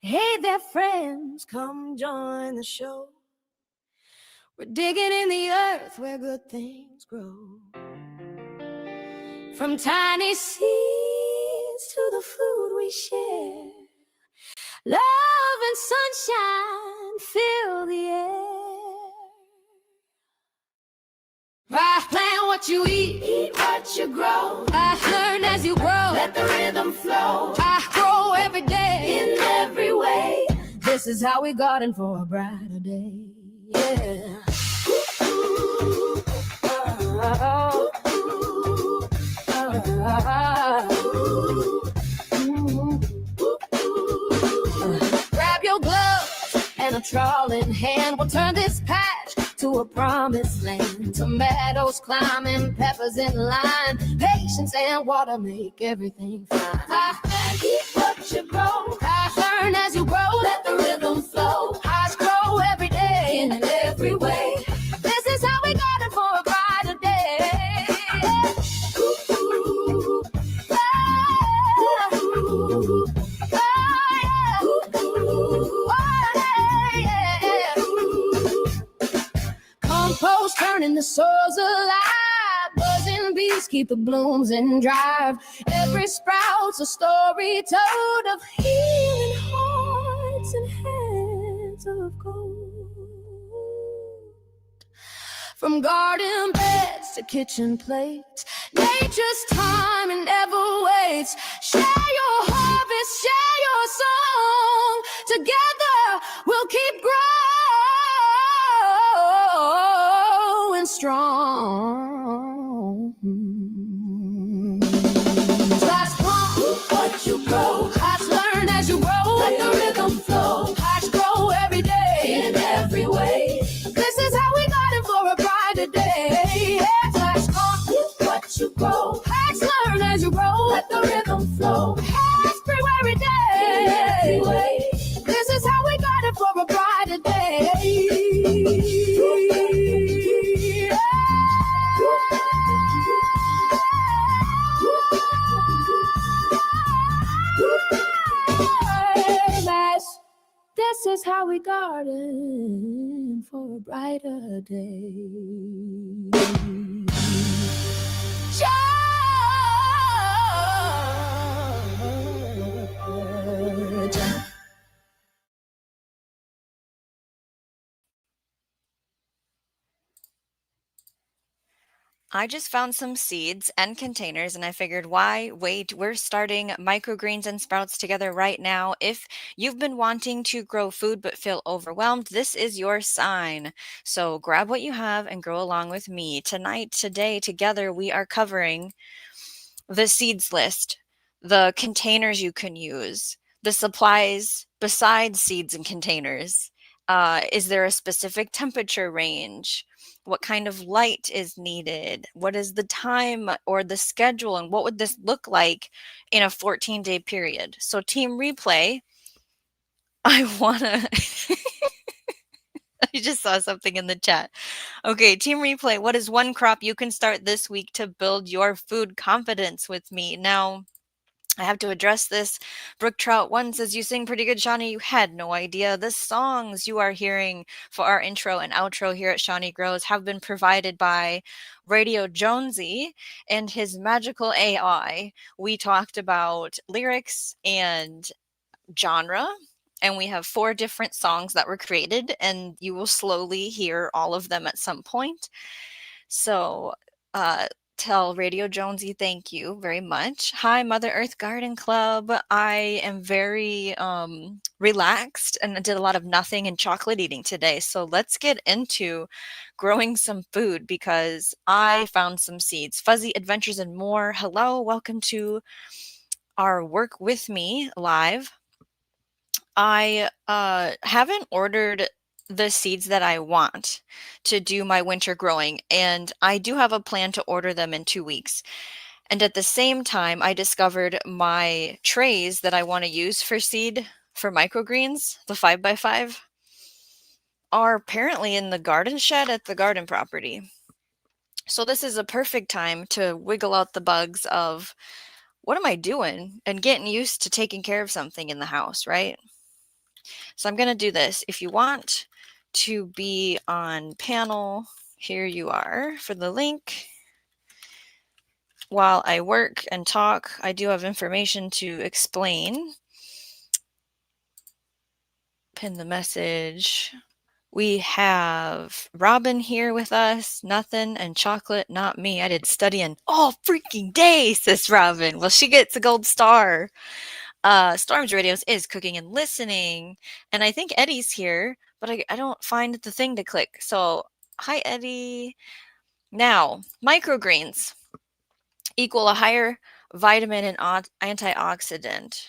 Hey there, friends, come join the show. We're digging in the earth where good things grow. From tiny seeds to the food we share, love and sunshine fill the air. Plant what you eat what you grow. Learn as you grow, let the rhythm flow. Grow every day, in every way. This is how we garden for a brighter day. Yeah. Grab your gloves and a trowel in hand. We'll turn this patch to a promised land. Tomatoes climbing, peppers in line. Patience and water make everything fine. Eat what you grow. Learn as you grow. Let the rhythm flow. Hearts grow every day in every way. This is how we garden for a brighter day. Compost turning the soils alive. Buzzing bees keep the blooms in drive. Every sprout's a story told of healing hearts and hands of gold. From garden beds to kitchen plates, nature's time never waits. Share your harvest, share your song. Together we'll keep growing strong. Let's plant what you grow. Hearts learn as you grow. Let the rhythm flow. Hearts grow every day in every way. This is how we got it for a brighter day. Let's plant what you grow. Hearts learn as you grow. Let the rhythm flow. Hearts grow every day in every way. This is how we got it for a brighter day. This is how we garden for a brighter day. Georgia. I just found some seeds and containers and I figured, why wait? We're starting Microgreens and Sprouts together right now. If you've been wanting to grow food but feel overwhelmed, this is your sign. So grab what you have and grow along with me. Today, together, we are covering the seeds list, the containers you can use, the supplies besides seeds and containers. Is there a specific temperature range? What kind of light is needed? What is the time or the schedule? And what would this look like in a 14-day period? So Team Replay, I want to... I just saw something in the chat. Okay, Team Replay, what is one crop you can start this week to build your food confidence with me? Now, I have to address this. Brook Trout 1 says, you sing pretty good, Shawnee. You had no idea. The songs you are hearing for our intro and outro here at Shawnee Grows have been provided by Radio Jonesy and his magical AI. We talked about lyrics and genre, and we have 4 different songs that were created, and you will slowly hear all of them at some point. So, tell Radio Jonesy thank you very much. Hi, Mother Earth Garden Club. I am very relaxed and I did a lot of nothing and chocolate eating today. So let's get into growing some food because I found some seeds. Fuzzy Adventures and More. Hello, welcome to our Work With Me live. I haven't ordered the seeds that I want to do my winter growing, and I do have a plan to order them in 2 weeks. And at the same time, I discovered my trays that I want to use for seed for microgreens, the 5x5, are apparently in the garden shed at the garden property. So this is a perfect time to wiggle out the bugs of what am I doing and getting used to taking care of something in the house, right? So I'm going to do this. If you want to be on panel, here you are for the link. While I work and talk, I do have information to explain. Pin the message. We have Robin here with us. Nothing and chocolate, not me. I did studying all freaking day, says Robin. Well, she gets a gold star. Storms Radios is cooking and listening. And I think Eddie's here, but I don't find the thing to click. So, hi, Eddie. Now, microgreens equal a higher vitamin and antioxidant.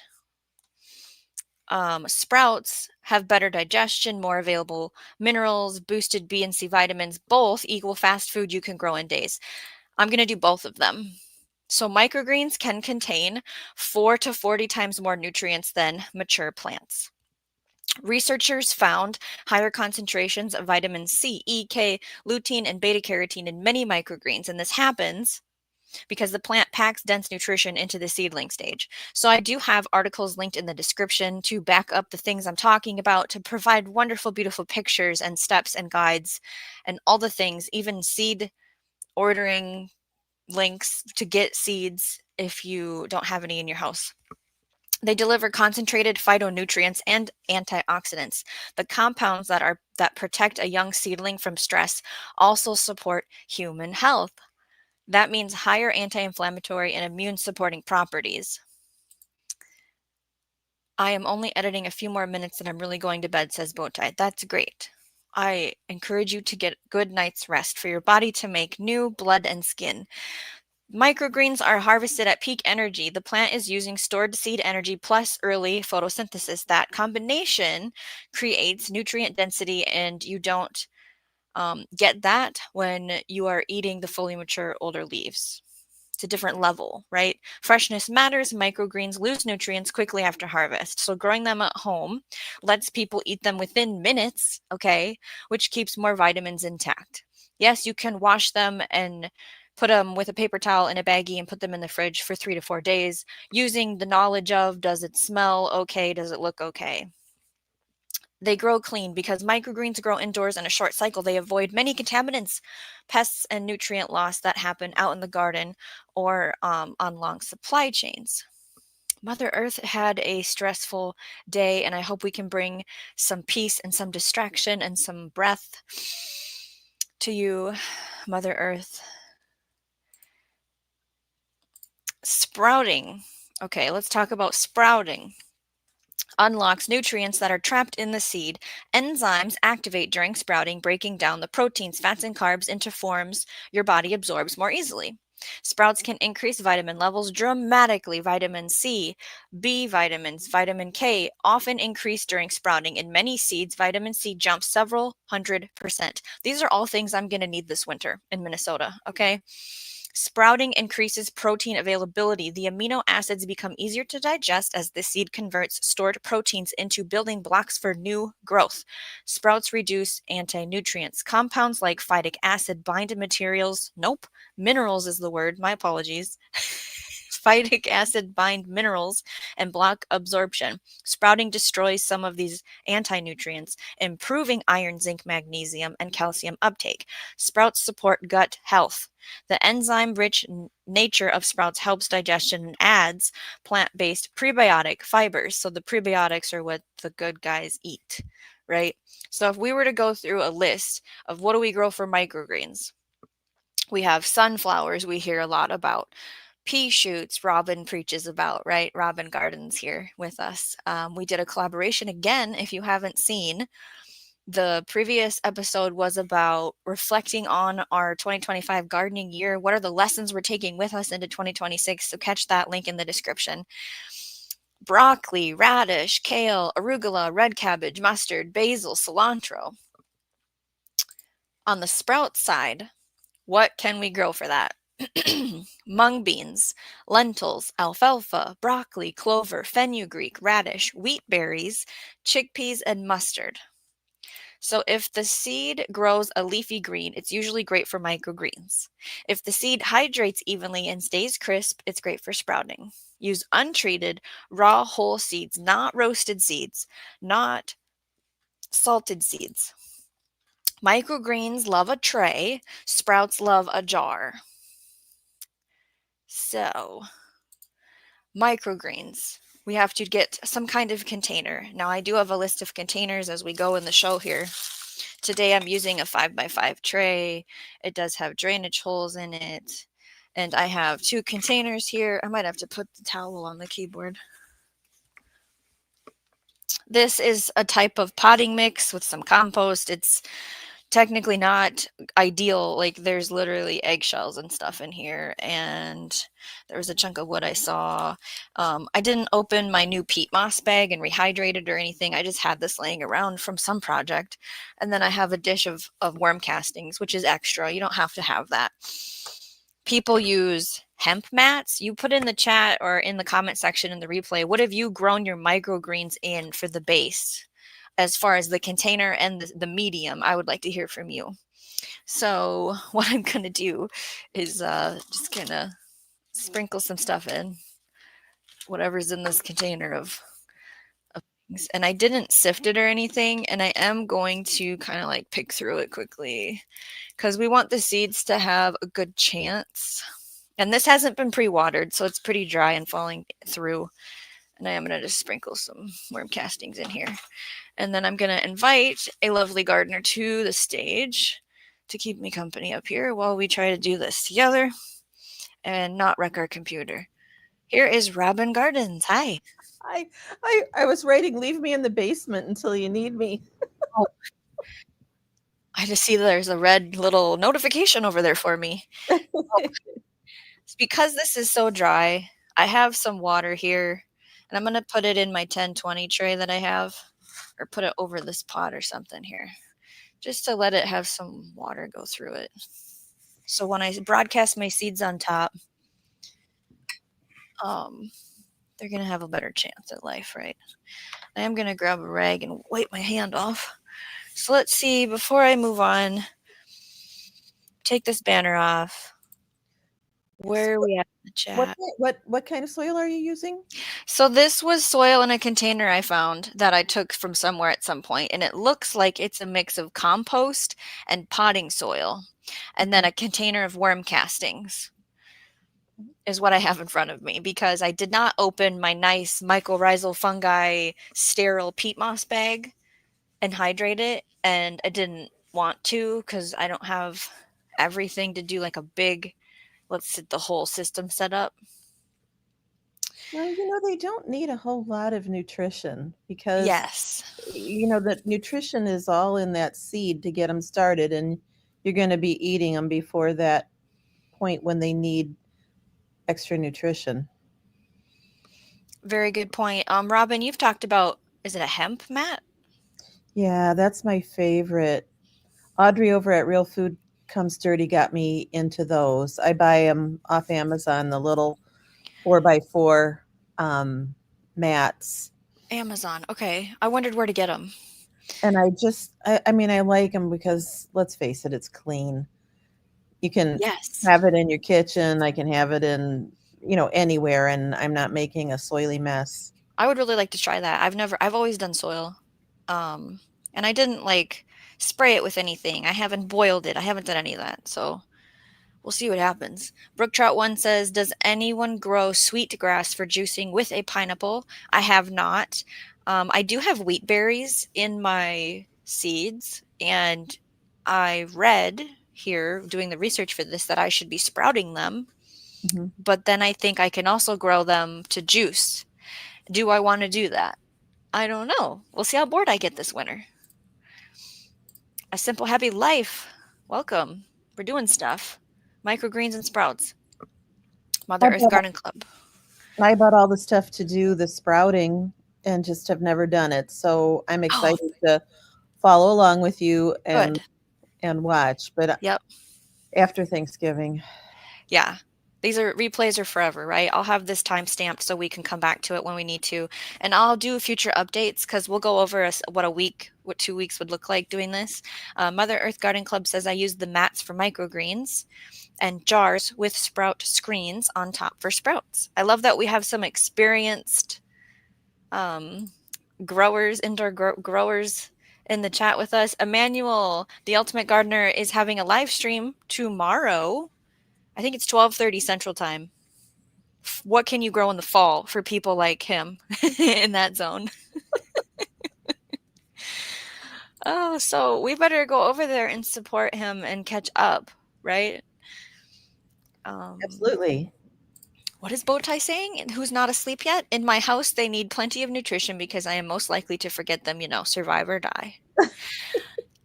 Sprouts have better digestion, more available minerals, boosted B and C vitamins, both equal fast food you can grow in days. I'm going to do both of them. So microgreens can contain 4 to 40 times more nutrients than mature plants. Researchers found higher concentrations of vitamin C, E, K, lutein, and beta carotene in many microgreens, and this happens because the plant packs dense nutrition into the seedling stage. So I do have articles linked in the description to back up the things I'm talking about, to provide wonderful, beautiful pictures and steps and guides and all the things, even seed ordering links to get seeds if you don't have any in your house. They deliver concentrated phytonutrients and antioxidants. The compounds that protect a young seedling from stress also support human health. That means higher anti-inflammatory and immune-supporting properties. I am only editing a few more minutes and I'm really going to bed, says Bowtie. That's great. I encourage you to get a good night's rest for your body to make new blood and skin. Microgreens are harvested at peak energy. The plant is using stored seed energy plus early photosynthesis. That combination creates nutrient density, and you don't get that when you are eating the fully mature older leaves. It's a different level, right? Freshness matters. Microgreens lose nutrients quickly after harvest. So growing them at home lets people eat them within minutes, okay, which keeps more vitamins intact. Yes, you can wash them and put them with a paper towel in a baggie and put them in the fridge for 3 to 4 days using the knowledge of, does it smell okay? Does it look okay? They grow clean because microgreens grow indoors in a short cycle. They avoid many contaminants, pests, and nutrient loss that happen out in the garden or on long supply chains. Mother Earth had a stressful day, and I hope we can bring some peace and some distraction and some breath to you, Mother Earth. Sprouting. Okay, let's talk about sprouting. Unlocks nutrients that are trapped in the seed. Enzymes activate during sprouting, breaking down the proteins, fats, and carbs into forms your body absorbs more easily. Sprouts can increase vitamin levels dramatically. Vitamin C, B vitamins, vitamin K often increase during sprouting. In many seeds, vitamin C jumps several 100%. These are all things I'm going to need this winter in Minnesota, okay? Sprouting increases protein availability. The amino acids become easier to digest as the seed converts stored proteins into building blocks for new growth. Sprouts reduce anti-nutrients. Compounds like phytic acid bind to materials. Nope. Minerals is the word. My apologies. Phytic acid bind minerals and block absorption. Sprouting destroys some of these anti-nutrients, improving iron, zinc, magnesium, and calcium uptake. Sprouts support gut health. The enzyme-rich nature of sprouts helps digestion and adds plant-based prebiotic fibers. So the prebiotics are what the good guys eat, right? So if we were to go through a list of what do we grow for microgreens, we have sunflowers we hear a lot about. Pea shoots, Robin preaches about, right? Robin Gardens here with us. We did a collaboration again, if you haven't seen. The previous episode was about reflecting on our 2025 gardening year. What are the lessons we're taking with us into 2026? So catch that link in the description. Broccoli, radish, kale, arugula, red cabbage, mustard, basil, cilantro. On the sprout side, what can we grow for that? Mung beans, lentils, alfalfa, broccoli, clover, fenugreek, radish, wheat berries, chickpeas, and mustard. So if the seed grows a leafy green, it's usually great for microgreens. If the seed hydrates evenly and stays crisp, it's great for sprouting. Use untreated, raw whole seeds, not roasted seeds, not salted seeds. Microgreens love a tray, sprouts love a jar. So, microgreens. We have to get some kind of container. Now, I do have a list of containers as we go in the show here. Today, I'm using a 5x5 tray. It does have drainage holes in it. And I have 2 containers here. I might have to put the towel on the keyboard. This is a type of potting mix with some compost. It's technically not ideal. Like, there's literally eggshells and stuff in here, and there was a chunk of wood I saw. I didn't open my new peat moss bag and rehydrate it or anything. I just had this laying around from some project. And then I have a dish of worm castings, which is extra. You don't have to have that. People use hemp mats. You put in the chat or in the comment section in the replay, what have you grown your microgreens in for the base? As far as the container and the medium, I would like to hear from you. So what I'm going to do is just going to sprinkle some stuff in, whatever's in this container of things. And I didn't sift it or anything, and I am going to kind of like pick through it quickly because we want the seeds to have a good chance. And this hasn't been pre-watered, so it's pretty dry and falling through. And I am going to just sprinkle some worm castings in here. And then I'm going to invite a lovely gardener to the stage to keep me company up here while we try to do this together and not wreck our computer. Here is Robin Gardens. Hi. I was writing, leave me in the basement until you need me. Oh, I just see there's a red little notification over there for me. Oh, it's because this is so dry. I have some water here, and I'm going to put it in my 1020 tray that I have, or put it over this pot or something here, just to let it have some water go through it. So when I broadcast my seeds on top, they're going to have a better chance at life, right? I am going to grab a rag and wipe my hand off. So let's see, before I move on, take this banner off. Where are we at in the chat? What kind of soil are you using? So this was soil in a container I found that I took from somewhere at some point, and it looks like it's a mix of compost and potting soil, and then a container of worm castings is what I have in front of me, because I did not open my nice mycorrhizal fungi sterile peat moss bag and hydrate it, and I didn't want to because I don't have everything to do like a big, let's get the whole system set up. Well, they don't need a whole lot of nutrition because, Yes. the nutrition is all in that seed to get them started, and you're going to be eating them before that point when they need extra nutrition. Very good point. Robin, you've talked about, is it a hemp mat? Yeah, that's my favorite. Audrey over at Real Food Comes Dirty got me into those. I buy them off Amazon, the little 4x4 mats. Amazon. Okay. I wondered where to get them. And I mean, I like them because, let's face it, it's clean. You can have it in your kitchen. I can have it in, anywhere, and I'm not making a soily mess. I would really like to try that. I've always done soil. And I didn't like spray it with anything. I haven't boiled it. I haven't done any of that. So we'll see what happens. Brook Trout 1 says, does anyone grow sweet grass for juicing with a pineapple? I have not. I do have wheat berries in my seeds, and I read here doing the research for this that I should be sprouting them. Mm-hmm. But then I think I can also grow them to juice. Do I want to do that? I don't know. We'll see how bored I get this winter. A Simple Happy Life. Welcome. We're doing stuff. Microgreens and Sprouts. Mother Earth Garden Club. I bought all the stuff to do the sprouting and just have never done it. So I'm excited to follow along with you and watch. But yep. After Thanksgiving. Yeah. These are replays are forever, right? I'll have this time stamped so we can come back to it when we need to. And I'll do future updates because we'll go over what 2 weeks would look like doing this. Mother Earth Garden Club says I use the mats for microgreens and jars with sprout screens on top for sprouts. I love that we have some experienced indoor growers in the chat with us. Emmanuel, the Ultimate Gardener, is having a live stream tomorrow. I think it's 12:30 Central Time. What can you grow in the fall for people like him in that zone? Oh, so we better go over there and support him and catch up, right? Absolutely. What is Bowtie saying? And who's not asleep yet? In my house, they need plenty of nutrition because I am most likely to forget them, survive or die.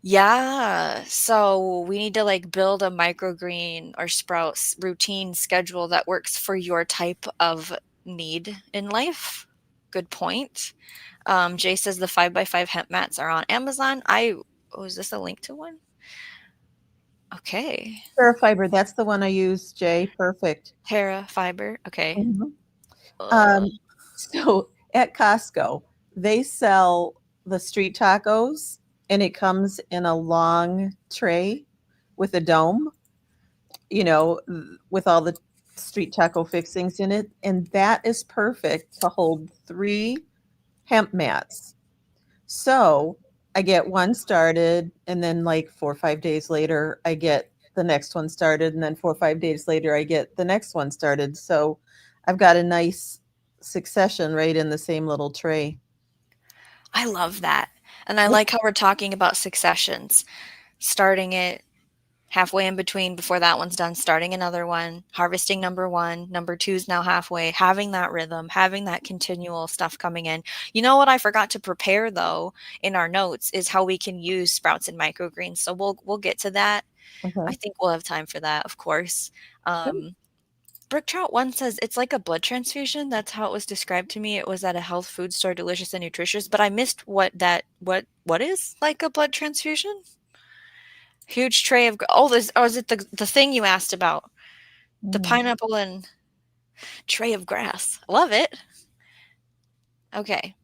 Yeah, so we need to like build a microgreen or sprouts routine schedule that works for your type of need in life. Good point. Jay says the 5x5 hemp mats are on Amazon. Is this a link to one? Okay. Terra Fiber, that's the one I use, Jay. Perfect. Terra Fiber. Okay. So at Costco, they sell the street tacos, and it comes in a long tray with a dome, with all the street taco fixings in it. And that is perfect to hold 3 hemp mats. So I get one started, and then like 4 or 5 days later, I get the next one started. And then 4 or 5 days later, I get the next one started. So I've got a nice succession right in the same little tray. I love that. And I like how we're talking about successions, starting it halfway in between before that one's done, starting another one, harvesting number 1, number 2 is now halfway, having that rhythm, having that continual stuff coming in. You know what I forgot to prepare though in our notes is how we can use sprouts and microgreens. So we'll get to that. I think we'll have time for that, of course. Brook Trout 1 says it's like a blood transfusion. That's how it was described to me. It was at a health food store, delicious and nutritious, but I missed what is like a blood transfusion? Huge tray of is it the thing you asked about? The pineapple and tray of grass. Love it. Okay.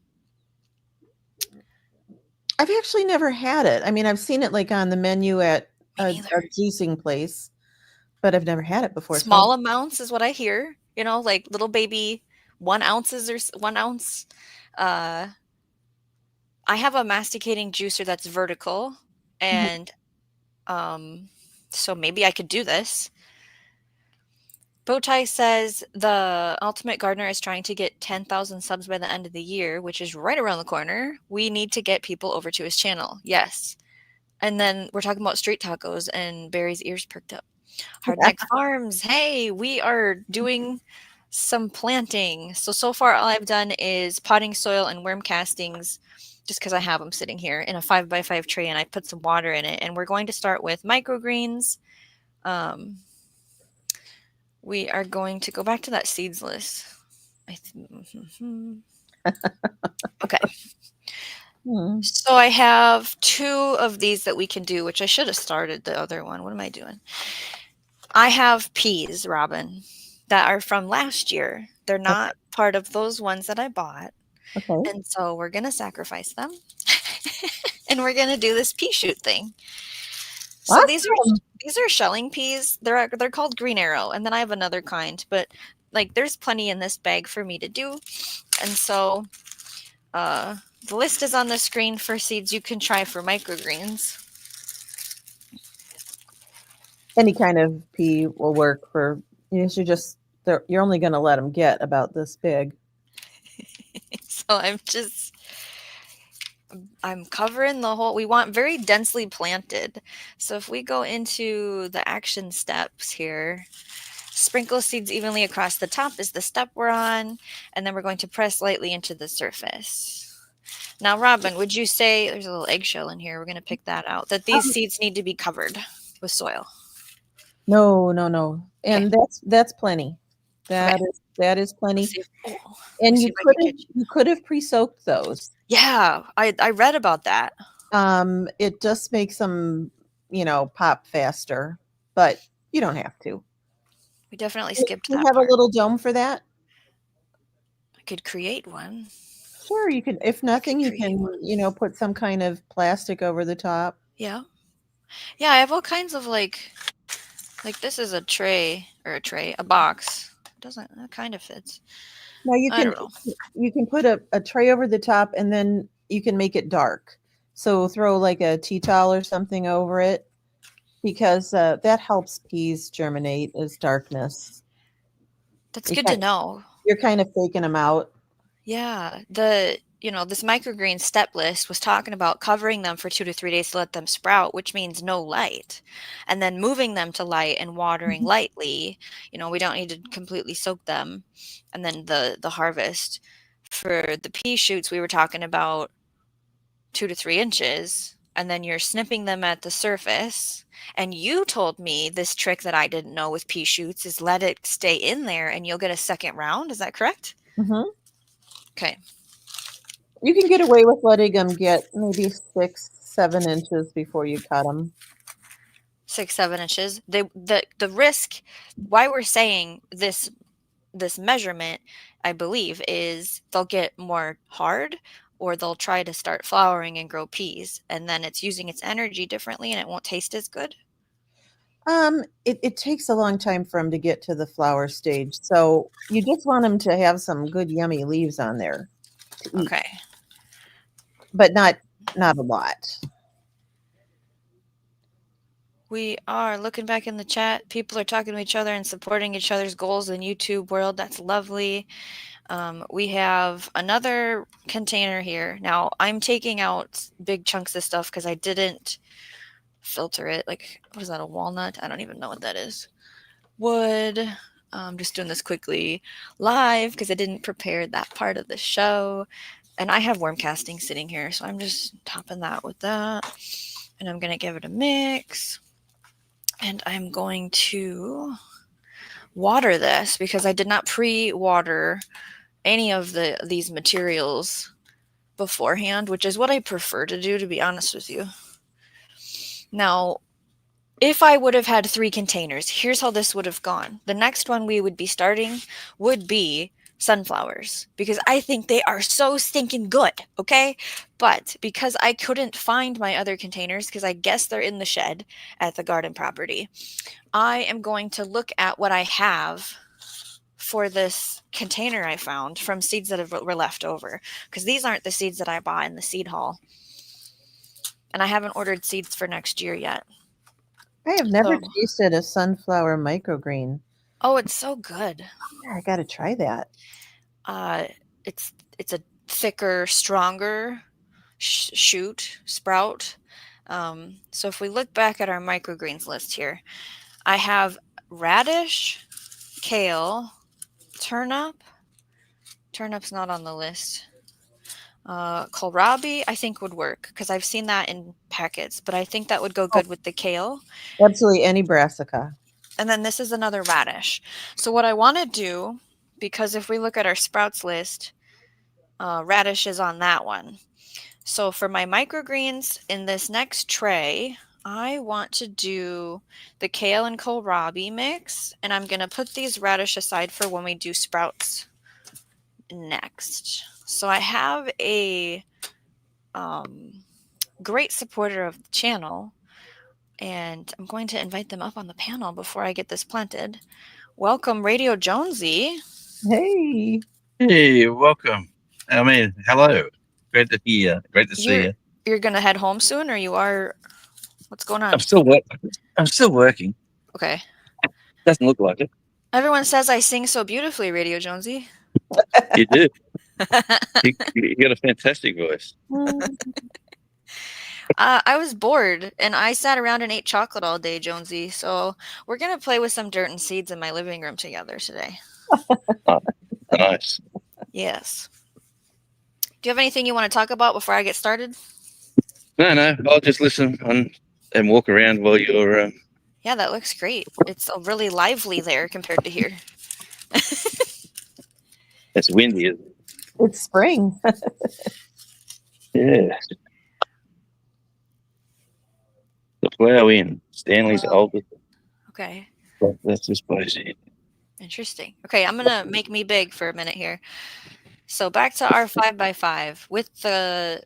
I've actually never had it. I mean, I've seen it like on the menu at a juicing place, but I've never had it before. Small amounts is what I hear. Like little baby 1 ounces or 1 ounce. I have a masticating juicer that's vertical, and so maybe I could do this. Bowtie says the Ultimate Gardener is trying to get 10,000 subs by the end of the year, which is right around the corner. We need to get people over to his channel. Yes. And then we're talking about street tacos, and Barry's ears perked up. Hardneck Farms. Hey, we are doing some planting. So far all I've done is potting soil and worm castings, just because I have them sitting here in a 5x5 tray, and I put some water in it. And we're going to start with microgreens. We are going to go back to that seeds list. Okay. So I have 2 of these that we can do, which I should have started the other one. What am I doing? I have peas, Robin, that are from last year. They're not part of those ones that I bought. Okay. And so we're going to sacrifice them. And we're going to do this pea shoot thing. So these are shelling peas. They're called Green Arrow, and then I have another kind, but like there's plenty in this bag for me to do. And so the list is on the screen for seeds you can try for microgreens. Any kind of pea will work for you're only going to let them get about this big. So I'm covering the whole, we want very densely planted. So if we go into the action steps here, sprinkle seeds evenly across the top is the step we're on. And then we're going to press lightly into the surface. Now, Robin, would you say, there's a little eggshell in here, we're going to pick that out, that these seeds need to be covered with soil? No. And that's plenty. That is plenty. And you could have pre-soaked those. Yeah, I read about that. It just makes them, pop faster, but you don't have to. We definitely Do skipped you that have a part. little dome for that? I could create one. Sure, you can. If I could nothing, you create can, one. put some kind of plastic over the top. Yeah. Yeah, I have all kinds of like this is a tray or a box. It doesn't that kind of fits. Now I don't know. you can put a tray over the top, and then you can make it dark. So throw like a tea towel or something over it, because that helps peas germinate as darkness. That's You good to kind know. you're kind of faking them out. Yeah, this microgreen step list was talking about covering them for 2 to 3 days to let them sprout, which means no light, and then moving them to light and watering Mhm. lightly. We don't need to completely soak them, and then the harvest. For the pea shoots, we were talking about 2 to 3 inches, and then you're snipping them at the surface. And you told me this trick that I didn't know with pea shoots is let it stay in there and you'll get a second round. Is that correct? Mhm. Okay. You can get away with letting them get maybe 6, 7 inches before you cut them. 6, 7 inches. The risk why we're saying this measurement, I believe, is they'll get more hard or they'll try to start flowering and grow peas, and then it's using its energy differently and it won't taste as good. It takes a long time for them to get to the flower stage, so you just want them to have some good yummy leaves on there to eat, Okay. but not a lot. We are looking back in the chat. People are talking to each other and supporting each other's goals in YouTube world. That's lovely. We have another container here. Now, I'm taking out big chunks of stuff because I didn't filter it. Like, what is that, a walnut? I don't even know what that is. Wood. I'm just doing this quickly live because I didn't prepare that part of the show. And I have worm casting sitting here, so I'm just topping that with that. And I'm going to give it a mix. And I'm going to water this because I did not pre-water any of these materials beforehand, which is what I prefer to do, to be honest with you. Now, if I would have had 3 containers, here's how this would have gone. The next one we would be starting would be sunflowers because I think they are so stinking good, okay? But because I couldn't find my other containers because I guess they're in the shed at the garden property, I am going to look at what I have for this container I found from seeds that were left over because these aren't the seeds that I bought in the seed haul. And I haven't ordered seeds for next year yet. I have never So, tasted a sunflower microgreen. oh, it's so good. Yeah, I gotta try that. Uh, it's a thicker, stronger shoot sprout. So if we look back at our microgreens list here, I have radish, kale, turnip. Turnip's not on the list. Kohlrabi, I think would work because I've seen that in packets, but I think that would go Oh, good with the kale. absolutely, any brassica. And then this is another radish. So what I want to do, because if we look at our sprouts list, radish is on that one. So for my microgreens in this next tray, I want to do the kale and kohlrabi mix, and I'm going to put these radish aside for when we do sprouts next. So I have a great supporter of the channel, and I'm going to invite them up on the panel before I get this planted. Welcome, Radio Jonesy. Hey. Hey, welcome. I mean, hello. Great to hear you. Great to see you. You're gonna head home soon, or you are? What's going on? I'm still working. Okay. Doesn't look like it. Everyone says I sing so beautifully, Radio Jonesy. You do. You got a fantastic voice. I was bored and I sat around and ate chocolate all day, Jonesy. So we're gonna play with some dirt and seeds in my living room together today. Oh, nice. Yes. Do you have anything you want to talk about before I get started? No, I'll just listen and walk around while you're. Yeah, that looks great. It's really lively there compared to here. It's windy, isn't it? It's spring. Yeah. The plough in. Stanley's oldest. Okay. That's this place here. Interesting. Okay, I'm gonna make me big for a minute here. So back to our 5x5 with the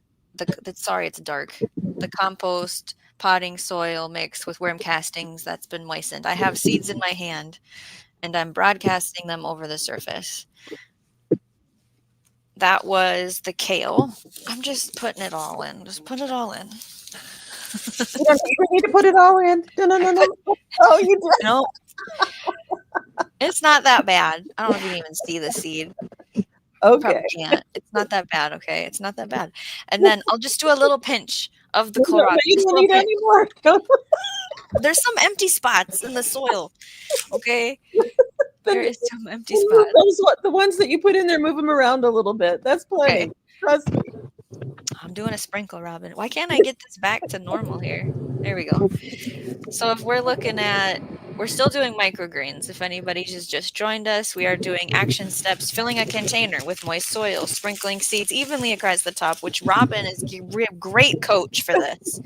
sorry, it's dark. The compost potting soil mix with worm castings that's been moistened. I have seeds in my hand and I'm broadcasting them over the surface. That was the kale. I'm just putting it all in. Just put it all in. You don't even need to put it all in. No. Oh, you did. No, it's not that bad. I don't know if you can even see the seed. Okay. Probably can't. It's not that bad. Okay, it's not that bad. And then I'll just do a little pinch of the Clorox. You don't need any more. There's some empty spots in the soil. Okay, there is some empty Move spots. the ones that you put in there, move them around a little bit. That's plenty. Okay. Trust me. I'm doing a sprinkle, Robin. Why can't I get this back to normal here? There we go. So if we're looking at, we're still doing microgreens. If anybody's just joined us, we are doing action steps, filling a container with moist soil, sprinkling seeds evenly across the top, which Robin is a great coach for this.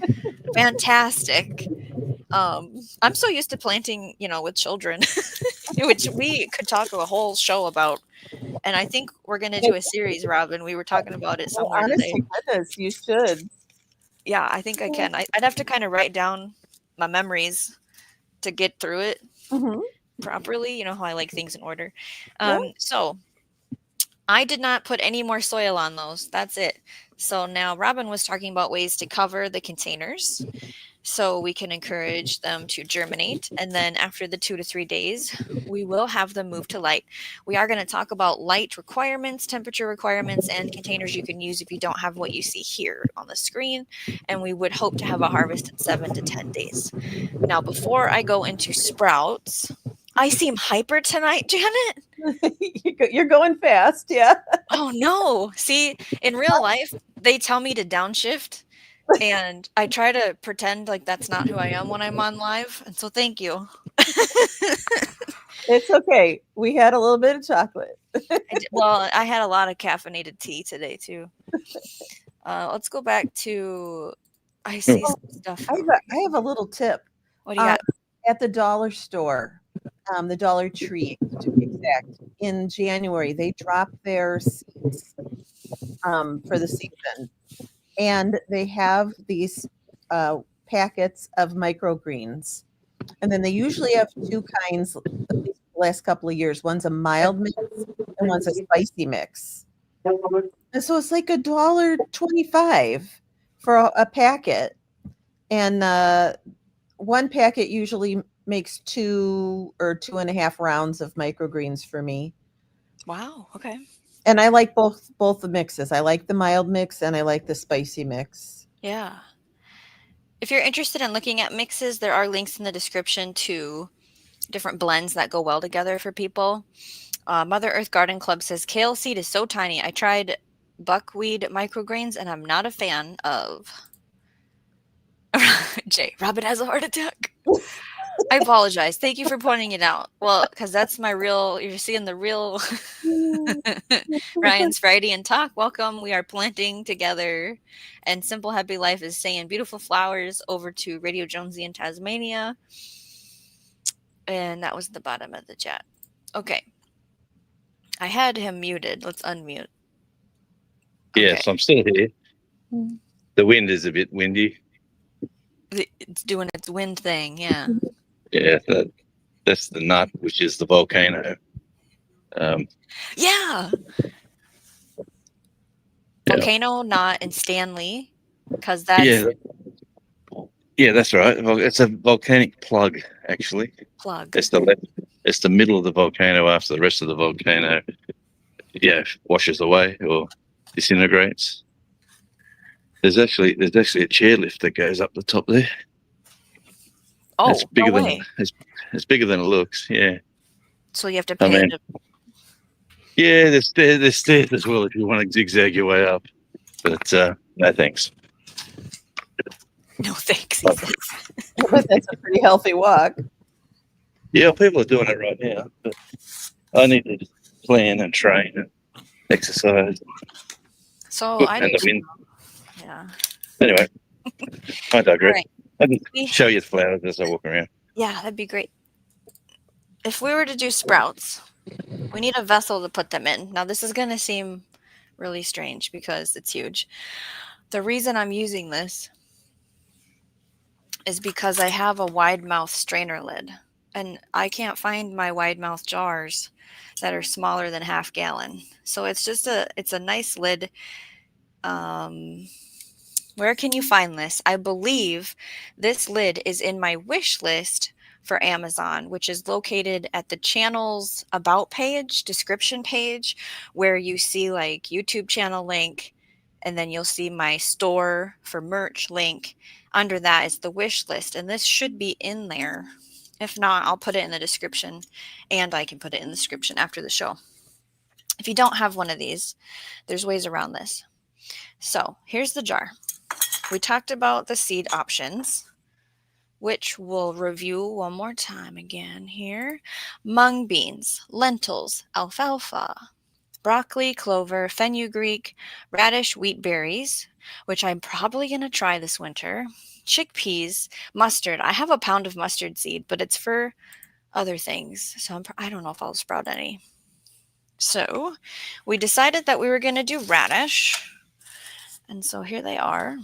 Fantastic. I'm so used to planting, with children, which we could talk a whole show about. And I think we're going to do a series, Robin. We were talking about it somewhere today. Goodness, you should. Yeah, I think I can. I'd have to kind of write down my memories to get through it properly. You know how I like things in order. So I did not put any more soil on those. That's it. So now Robin was talking about ways to cover the containers so we can encourage them to germinate. And then after the 2 to 3 days, we will have them move to light. We are going to talk about light requirements, temperature requirements, and containers you can use if you don't have what you see here on the screen. And we would hope to have a harvest in 7 to 10 days. Now, before I go into sprouts, I seem hyper tonight, Janet. You're going fast, yeah. Oh, no. See, in real life, they tell me to downshift. And I try to pretend like that's not who I am when I'm on live. And so thank you. It's okay. We had a little bit of chocolate. I had a lot of caffeinated tea today, too. Let's go back to, I see some stuff. I have a little tip. What do you got? At the dollar store, the Dollar Tree, to be exact, in January, they drop their seeds for the season. And they have these packets of microgreens. And then they usually have two kinds, at least the last couple of years. One's a mild mix and one's a spicy mix. And so it's like $1.25 for a packet. And one packet usually makes 2 or 2.5 rounds of microgreens for me. Wow. Okay. And I like both the mixes. I like the mild mix and I like the spicy mix. Yeah. If you're interested in looking at mixes, there are links in the description to different blends that go well together for people. Mother Earth Garden Club says, kale seed is so tiny. I tried buckwheat microgreens and I'm not a fan of. Jay, Robin has a heart attack. I apologize. Thank you for pointing it out. Well, because that's my real, you're seeing the real Ryan's Friday and Talk. Welcome. We are planting together. And Simple Happy Life is saying beautiful flowers over to Radio Jonesy in Tasmania. And that was the bottom of the chat. Okay. I had him muted. Let's unmute. Okay. Yes, I'm still here. The wind is a bit windy. It's doing its wind thing, yeah. Yeah, that's the nut, which is the volcano. Yeah. Volcano, Knot, and Stanley, because that's yeah, that's right. Well, it's a volcanic plug, actually. Plug. It's the middle of the volcano after the rest of the volcano, washes away or disintegrates. There's actually a chairlift that goes up the top there. Oh, it's bigger no than way. It's bigger than it looks. Yeah. So you have to pay. Yeah, there's stairs as well if you want to zigzag your way up. But no thanks. No thanks. But that's a pretty healthy walk. Yeah, people are doing it right now. But I need to plan and train and exercise. So I do. Yeah. Anyway, I digress. Right. I can show you the flowers as I walk around. Yeah, that'd be great. if we were to do sprouts, we need a vessel to put them in. Now, this is going to seem really strange because it's huge. The reason I'm using this is because I have a wide mouth strainer lid, and I can't find my wide mouth jars that are smaller than half gallon. So it's a nice lid. Where can you find this? I believe this lid is in my wish list for Amazon, which is located at the channel's about page, description page, where you see like YouTube channel link, and then you'll see my store for merch link. Under that is the wish list, and this should be in there. If not, I'll put it in the description, and I can put it in the description after the show. If you don't have one of these, there's ways around this. So here's the jar. We talked about the seed options, which we'll review one more time again here. Mung beans, lentils, alfalfa, broccoli, clover, fenugreek, radish, wheat berries, which I'm probably going to try this winter, chickpeas, mustard. I have a pound of mustard seed, but it's for other things, so I don't know if I'll sprout any. So we decided that we were going to do radish, and so here they are.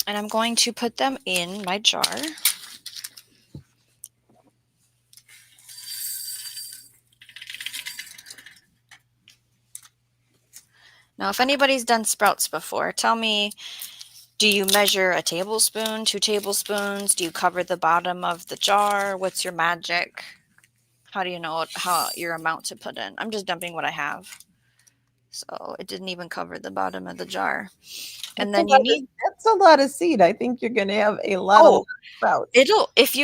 And I'm going to put them in my jar. Now, if anybody's done sprouts before, tell me, do you measure a tablespoon, 2 tablespoons? Do you cover the bottom of the jar? What's your magic? How do you know your amount to put in? I'm just dumping what I have. So it didn't even cover the bottom of the jar. And then that's a lot of seed. I think you're going to have a lot of sprouts. If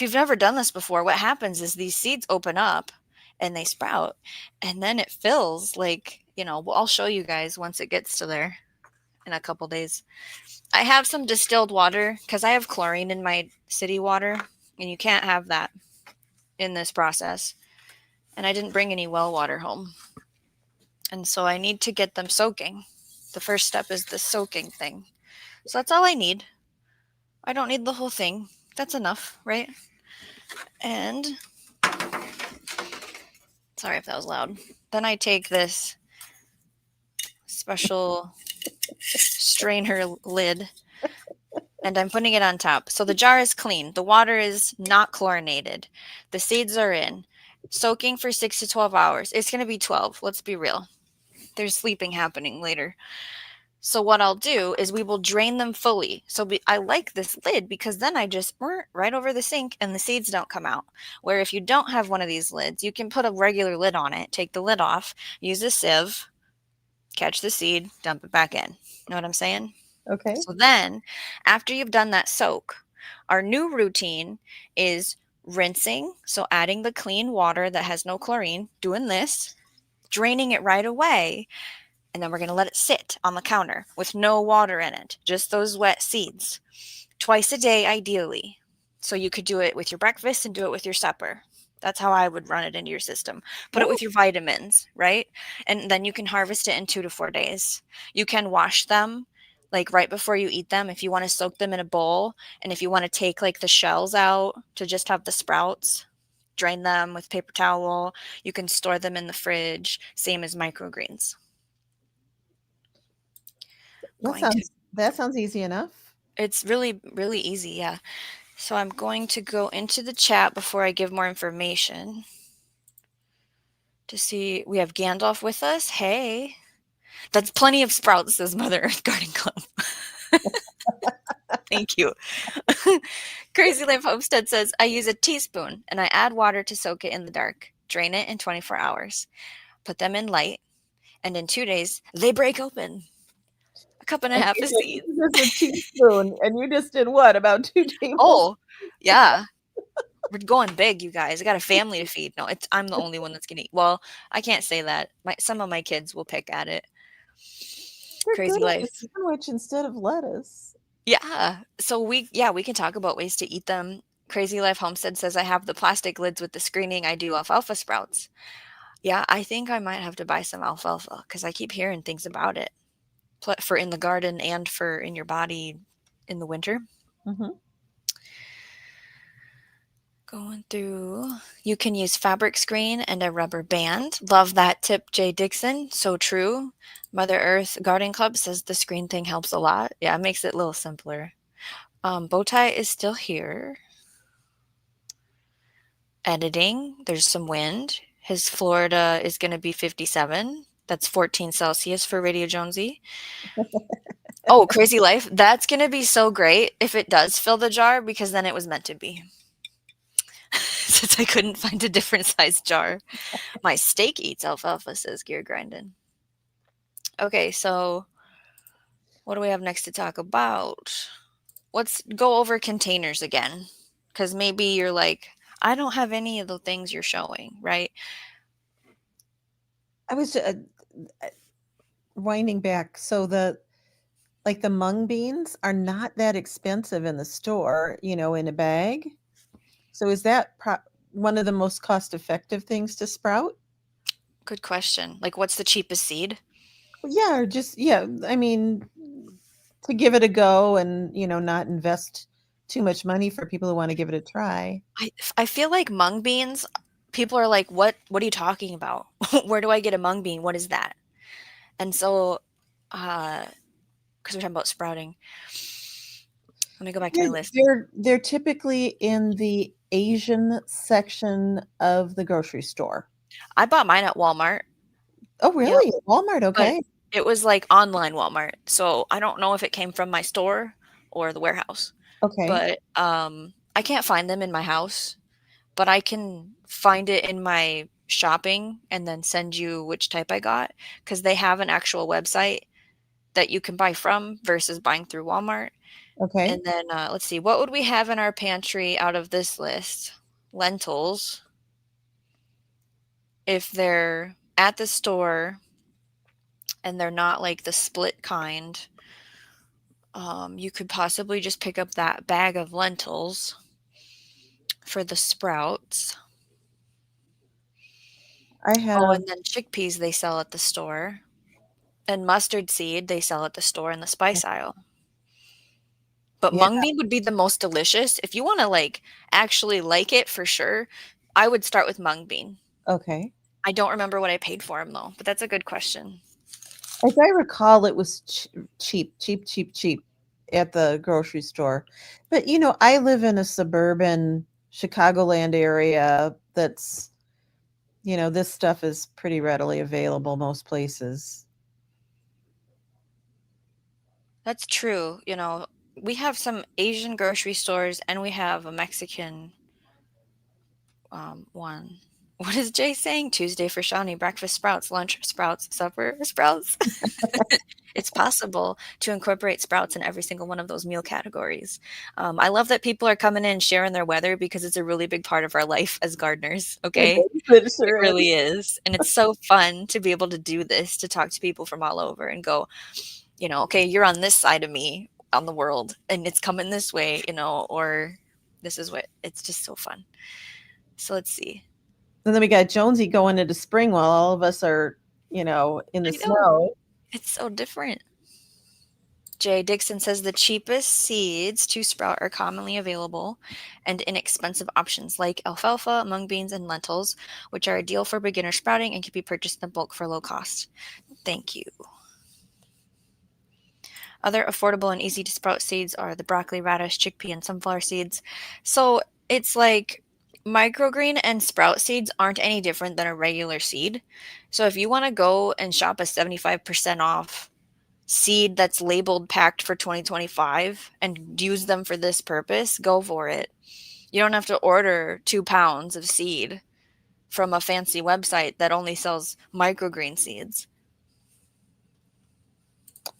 you've never done this before, what happens is these seeds open up and they sprout, and then it fills like, I'll show you guys once it gets to there in a couple days. I have some distilled water because I have chlorine in my city water, and you can't have that in this process. And I didn't bring any well water home. And so I need to get them soaking. The first step is the soaking thing. So that's all I need. I don't need the whole thing. That's enough, right? And sorry if that was loud. Then I take this special strainer lid and I'm putting it on top. So the jar is clean. The water is not chlorinated. The seeds are in. Soaking for 6 to 12 hours. It's going to be 12. Let's be real. There's sleeping happening later. So what I'll do is we will drain them fully. So I like this lid because then I just right over the sink and the seeds don't come out. Where if you don't have one of these lids, you can put a regular lid on it, take the lid off, use a sieve, catch the seed, dump it back in. You know what I'm saying? Okay. So then after you've done that soak, our new routine is rinsing. So adding the clean water that has no chlorine, doing this, draining it right away. And then we're going to let it sit on the counter with no water in it, just those wet seeds, twice a day, ideally. So you could do it with your breakfast and do it with your supper. That's how I would run it into your system. Put it with your vitamins, right? And then you can harvest it in 2 to 4 days. You can wash them like right before you eat them if you want to soak them in a bowl. And if you want to take like the shells out to just have the sprouts, drain them with paper towel. You can store them in the fridge, same as microgreens. That sounds easy enough. It's really, really easy, yeah. So I'm going to go into the chat before I give more information to see. We have Gandalf with us. Hey. That's plenty of sprouts, says Mother Earth Garden Club. Thank you. Crazy Life Homestead says, I use a teaspoon and I add water to soak it in the dark. Drain it in 24 hours. Put them in light. And in 2 days, they break open. A cup and a half of seeds. This is a teaspoon, and you just did what? About 2 tablespoons? Oh, yeah. We're going big, you guys. I got a family to feed. No, I'm the only one that's gonna eat. Well, I can't say that. Some of my kids will pick at it. Crazy life. Sandwich instead of lettuce. Yeah. So we can talk about ways to eat them. Crazy Life Homestead says I have the plastic lids with the screening. I do alfalfa sprouts. Yeah, I think I might have to buy some alfalfa because I keep hearing things about it. For in the garden and for in your body in the winter. Mm-hmm. Going through, you can use fabric screen and a rubber band. Love that tip, Jay Dixon. So true. Mother Earth Garden Club says the screen thing helps a lot. Yeah, it makes it a little simpler. Bowtie is still here. Editing. There's some wind. His Florida is going to be 57. That's 14 Celsius for Radio Jonesy. Oh, Crazy Life. That's going to be so great if it does fill the jar, because then it was meant to be. Since I couldn't find a different size jar. My steak eats alfalfa, says Gear Grindin. Okay, so what do we have next to talk about? Let's go over containers again, because maybe you're like, I don't have any of the things you're showing, right? I was winding back. So the mung beans are not that expensive in the store, in a bag. So is that one of the most cost-effective things to sprout? Good question. Like, what's the cheapest seed? Yeah, or just I mean, to give it a go and not invest too much money for people who want to give it a try. I feel like mung beans, people are like, what are you talking about? Where do I get a mung bean? What is that? And so, because we're talking about sprouting. Let me go back to my list. They're typically in the Asian section of the grocery store. I bought mine at Walmart. Oh, really? Yep. Walmart, okay. But it was like online Walmart. So I don't know if it came from my store or the warehouse. Okay. But I can't find them in my house, but I can find it in my shopping and then send you which type I got, because they have an actual website that you can buy from versus buying through Walmart. Okay. And then let's see, what would we have in our pantry out of this list? Lentils. If they're at the store and they're not like the split kind, you could possibly just pick up that bag of lentils for the sprouts. Oh, and then chickpeas they sell at the store. And mustard seed they sell at the store in the spice aisle. But mung bean would be the most delicious. If you want to like actually like it for sure, I would start with mung bean. Okay. I don't remember what I paid for them though, but that's a good question. As I recall, it was cheap at the grocery store. But, I live in a suburban Chicagoland area that's, this stuff is pretty readily available most places. That's true. We have some Asian grocery stores and we have a Mexican one. What is Jay saying? Tuesday for Shawnee, breakfast sprouts, lunch sprouts, supper sprouts. It's possible to incorporate sprouts in every single one of those meal categories. I love that people are coming in sharing their weather, because it's a really big part of our life as gardeners, okay? It sure It really is. And it's so fun to be able to do this, to talk to people from all over and go, okay, you're on this side of me on the world and it's coming this way, or this is what, it's just so fun. So let's see. And then we got Jonesy going into spring while all of us are, in the snow. It's so different. Jay Dixon says the cheapest seeds to sprout are commonly available and inexpensive options like alfalfa, mung beans, and lentils, which are ideal for beginner sprouting and can be purchased in bulk for low cost. Thank you. Other affordable and easy to sprout seeds are the broccoli, radish, chickpea, and sunflower seeds. So it's like microgreen and sprout seeds aren't any different than a regular seed. So if you want to go and shop a 75% off seed that's labeled packed for 2025 and use them for this purpose, go for it. You don't have to order 2 pounds of seed from a fancy website that only sells microgreen seeds.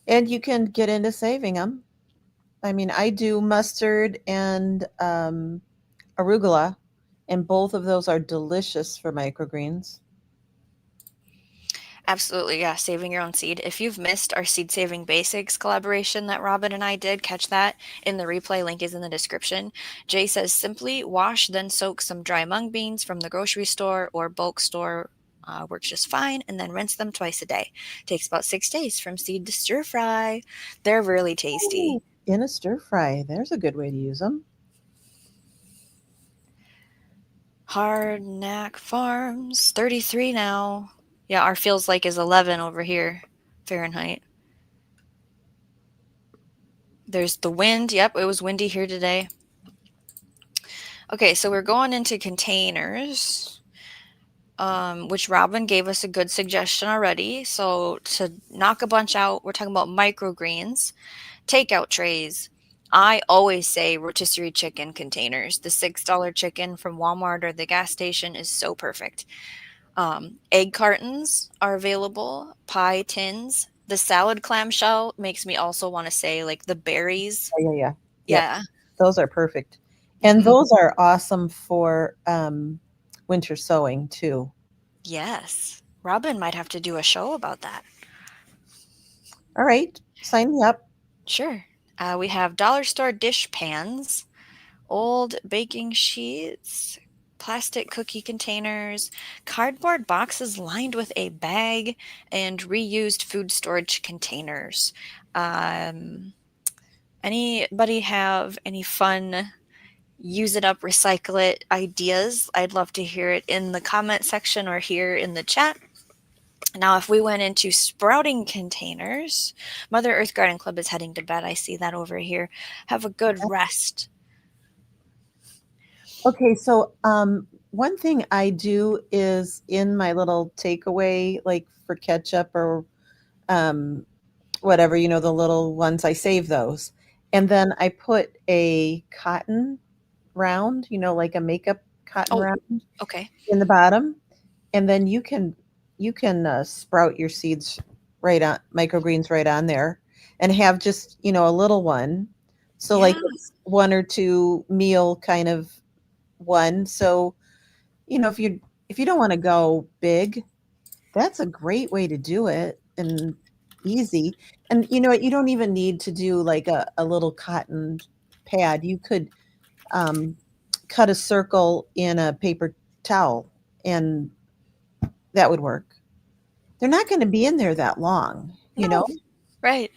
And you can get into saving them. I mean, I do mustard and arugula, and both of those are delicious for microgreens. Absolutely, yeah, saving your own seed. If you've missed our Seed Saving Basics collaboration that Robin and I did, catch that in the replay. Link is in the description. Jay says, simply wash, then soak some dry mung beans from the grocery store or bulk store. Works just fine, and then rinse them twice a day. Takes about 6 days from seed to stir fry. They're really tasty. Ooh, in a stir fry, there's a good way to use them. Hardknack Farms, 33 now. Yeah, our feels like is 11 over here, Fahrenheit. There's the wind. Yep, it was windy here today. Okay, so we're going into containers, which Robin gave us a good suggestion already. So to knock a bunch out, we're talking about microgreens, takeout trays. I always say rotisserie chicken containers. The $6 chicken from Walmart or the gas station is so perfect. Egg cartons are available, pie tins. The salad clamshell makes me also want to say like the berries. Yeah. Yep. Yeah. Those are perfect. And Mhm. those are awesome for winter sowing too. Yes. Robin might have to do a show about that. All right. Sign me up. Sure. We have dollar store dish pans, old baking sheets, plastic cookie containers, cardboard boxes lined with a bag, and reused food storage containers. Anybody have any fun use it up, recycle it ideas? I'd love to hear it in the comment section or here in the chat. Now, if we went into sprouting containers, Mother Earth Garden Club is heading to bed. I see that over here. Have a good rest. Okay, so one thing I do is in my little takeaway, like for ketchup or um, whatever, the little ones, I save those. And then I put a cotton round, like a makeup cotton Oh, round okay. in the bottom. And then you can sprout your seeds right on microgreens right on there and have just, a little one. So like Yeah. it's one or two meal kind of one. So, if you don't want to go big, that's a great way to do it and easy. And you know what? You don't even need to do like a little cotton pad. You could um, cut a circle in a paper towel and that would work. They're not going to be in there that long, No, right.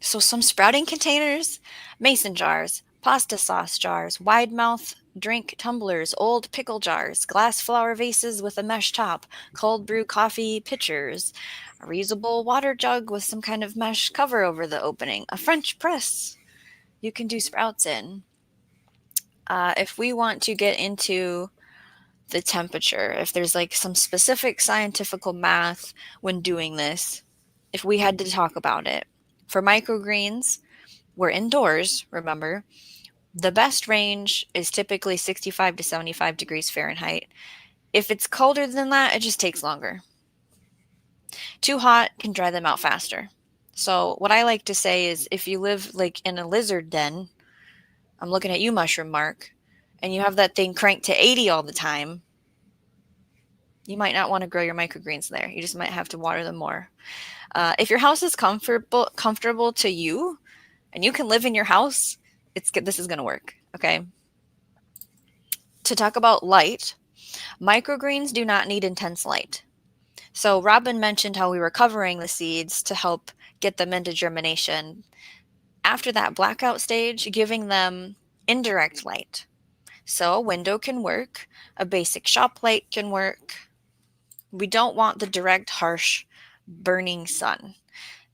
So some sprouting containers, mason jars, pasta sauce jars, wide mouth drink tumblers, old pickle jars, glass flower vases with a mesh top, cold brew coffee pitchers, a reusable water jug with some kind of mesh cover over the opening, a French press you can do sprouts in. If we want to get into the temperature, if there's like some specific scientific math when doing this, if we had to talk about it, for microgreens, we're indoors, remember. The best range is typically 65 to 75 degrees Fahrenheit. If it's colder than that, it just takes longer. Too hot can dry them out faster. So, what I like to say is if you live like in a lizard den, I'm looking at you, Mushroom Mark, and you have that thing cranked to 80 all the time, you might not want to grow your microgreens there. You just might have to water them more. If your house is comfortable to you, and you can live in your house, this is going to work. Okay. To talk about light, microgreens do not need intense light. So Robin mentioned how we were covering the seeds to help get them into germination. After that blackout stage, giving them indirect light. So a window can work, a basic shop light can work. We don't want the direct, harsh, burning sun.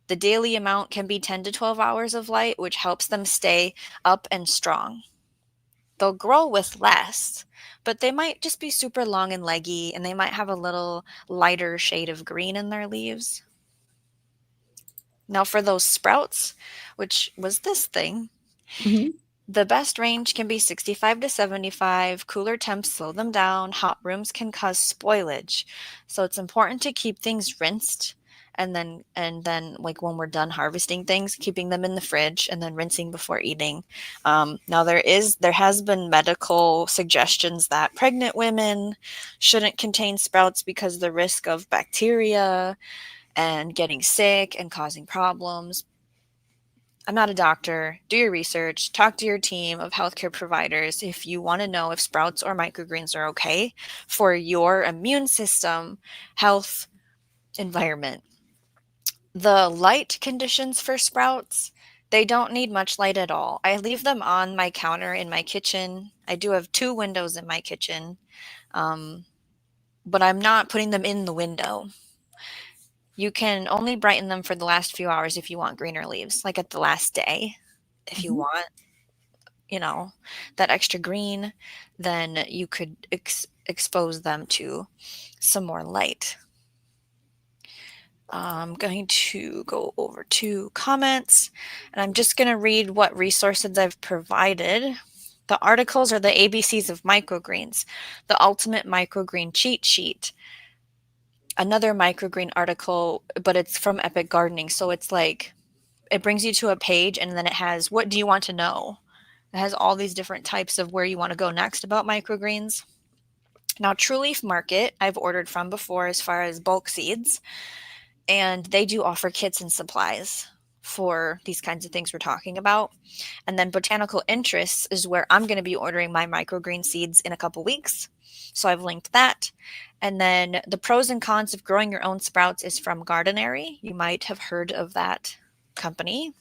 The daily amount can be 10 to 12 hours of light, which helps them stay up and strong. They'll grow with less, but they might just be super long and leggy, and they might have a little lighter shade of green in their leaves. Now, for those sprouts, which was this thing, Mhm. the best range can be 65 to 75. Cooler temps slow them down. Hot rooms can cause spoilage. So it's important to keep things rinsed and then like when we're done harvesting things, keeping them in the fridge and then rinsing before eating. Now there has been medical suggestions that pregnant women shouldn't contain sprouts because of the risk of bacteria and getting sick and causing problems. I'm not a doctor. Do your research. Talk to your team of healthcare providers if you want to know if sprouts or microgreens are okay for your immune system, health, environment. The light conditions for sprouts They don't need much light at all. I leave them on my counter in my kitchen. I do have 2 windows in my kitchen, but I'm not putting them in the window. You can only brighten them for the last few hours if you want greener leaves, like at the last day. If you Mhm. want, that extra green, then you could expose them to some more light. I'm going to go over to comments, and I'm just going to read what resources I've provided. The articles are the ABCs of Microgreens, the Ultimate Microgreen Cheat Sheet, another microgreen article, but it's from Epic Gardening. So it's like, it brings you to a page and then it has, what do you want to know? It has all these different types of where you want to go next about microgreens. Now, True Leaf Market, I've ordered from before as far as bulk seeds, and they do offer kits and supplies for these kinds of things we're talking about. And then Botanical Interests is where I'm going to be ordering my microgreen seeds in a couple weeks. So I've linked that. And then the pros and cons of growing your own sprouts is from Gardenary. You might have heard of that company.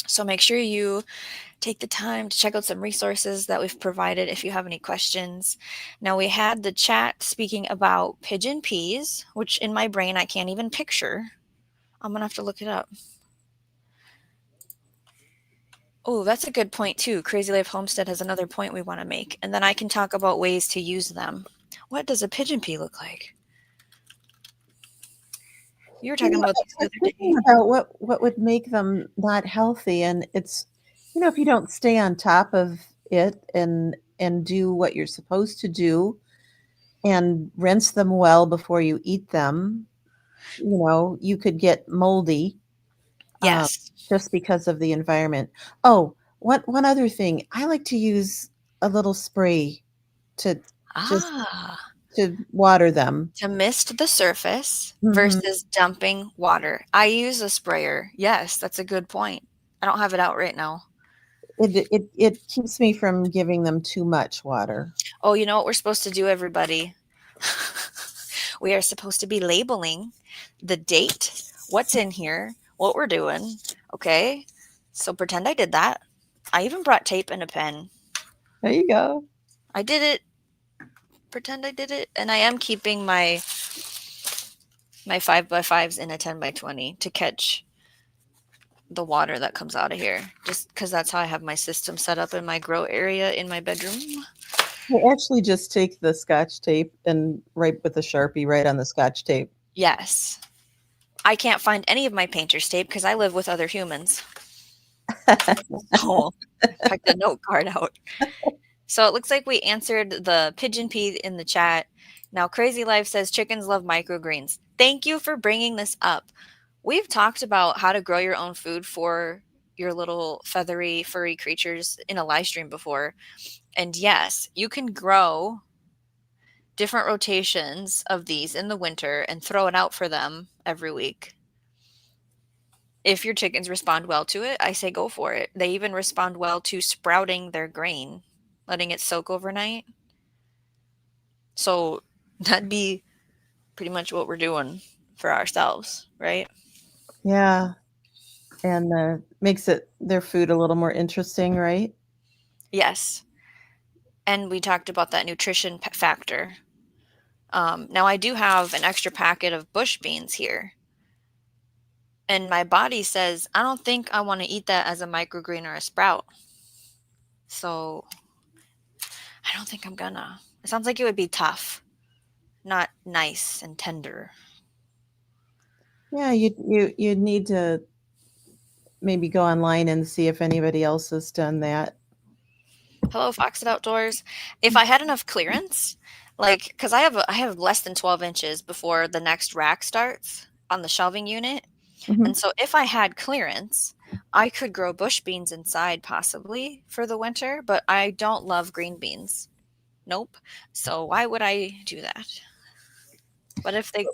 So make sure you take the time to check out some resources that we've provided if you have any questions. Now, we had the chat speaking about pigeon peas, which in my brain I can't even picture. I'm going to have to look it up. Oh, that's a good point too. Crazy Life Homestead has another point we want to make. And then I can talk about ways to use them. What does a pigeon pea look like? You were talking about these the I was other day. thinking about what would make them not healthy, and it's, if you don't stay on top of it and do what you're supposed to do and rinse them well before you eat them, you could get moldy, um, Yes. just because of the environment. Oh, one other thing, I like to use a little spray to just Ah, to water them. to mist the surface Mhm. versus dumping water. I use a sprayer. Yes, that's a good point. I don't have it out right now. It keeps me from giving them too much water. Oh, you know what we're supposed to do, everybody? We are supposed to be labeling the date, what's in here, what we're doing. Okay. So pretend I did that. I even brought tape and a pen. There you go. I did it. Pretend I did it. And I am keeping my 5x5s in a 10x20 to catch the water that comes out of here. Just because that's how I have my system set up in my grow area in my bedroom. I actually just take the Scotch tape and write with a Sharpie right on the Scotch tape. Yes. I can't find any of my painter's tape because I live with other humans. Oh, check the note card out. So it looks like we answered the pigeon pea in the chat. Now, Crazy Life says chickens love microgreens. Thank you for bringing this up. We've talked about how to grow your own food for your little feathery, furry creatures in a live stream before. And yes, you can grow different rotations of these in the winter and throw it out for them every week. If your chickens respond well to it, I say go for it. They even respond well to sprouting their grain, letting it soak overnight. So that'd be pretty much what we're doing for ourselves, right? Yeah, and makes their food a little more interesting, right? Yes. And we talked about that nutrition factor. Now, I do have an extra packet of bush beans here. And my body says, I don't think I want to eat that as a microgreen or a sprout. So I don't think I'm gonna. It sounds like it would be tough, not nice and tender. Yeah, you'd need to maybe go online and see if anybody else has done that. Hello, Foxed Outdoors. If I had enough clearance, like, because I have less than 12 inches before the next rack starts on the shelving unit. Mhm. And so if I had clearance, I could grow bush beans inside possibly for the winter, but I don't love green beans. Nope. So why would I do that? But if they,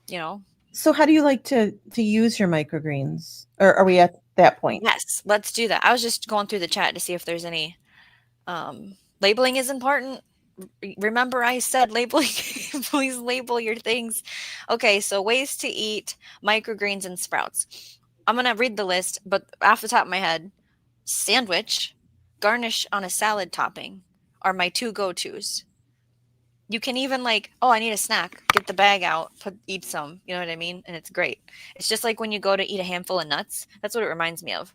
you know, So how do you like to use your microgreens? Or are we at that point? yes, let's do that. I was just going through the chat to see if there's any labeling is important. Remember I said labeling, please label your things. Okay, so ways to eat microgreens and sprouts. I'm going to read the list, but off the top of my head, sandwich, garnish on a salad topping are my two go-tos. You can even like, oh, I need a snack. Get the bag out, eat some. You know what I mean? And it's great. It's just like when you go to eat a handful of nuts. That's what it reminds me of.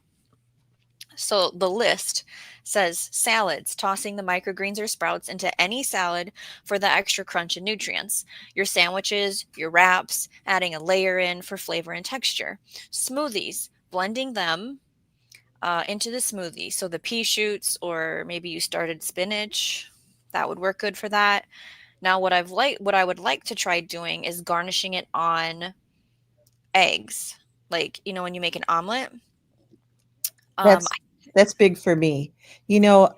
So the list says salads, tossing the microgreens or sprouts into any salad for the extra crunch and nutrients. Your sandwiches, your wraps, adding a layer in for flavor and texture. Smoothies, blending them into the smoothie. So the pea shoots, or maybe you started spinach, that would work good for that. Now, what I would like to try doing is garnishing it on eggs, like when you make an omelet. Um, That's that's big for me. You know,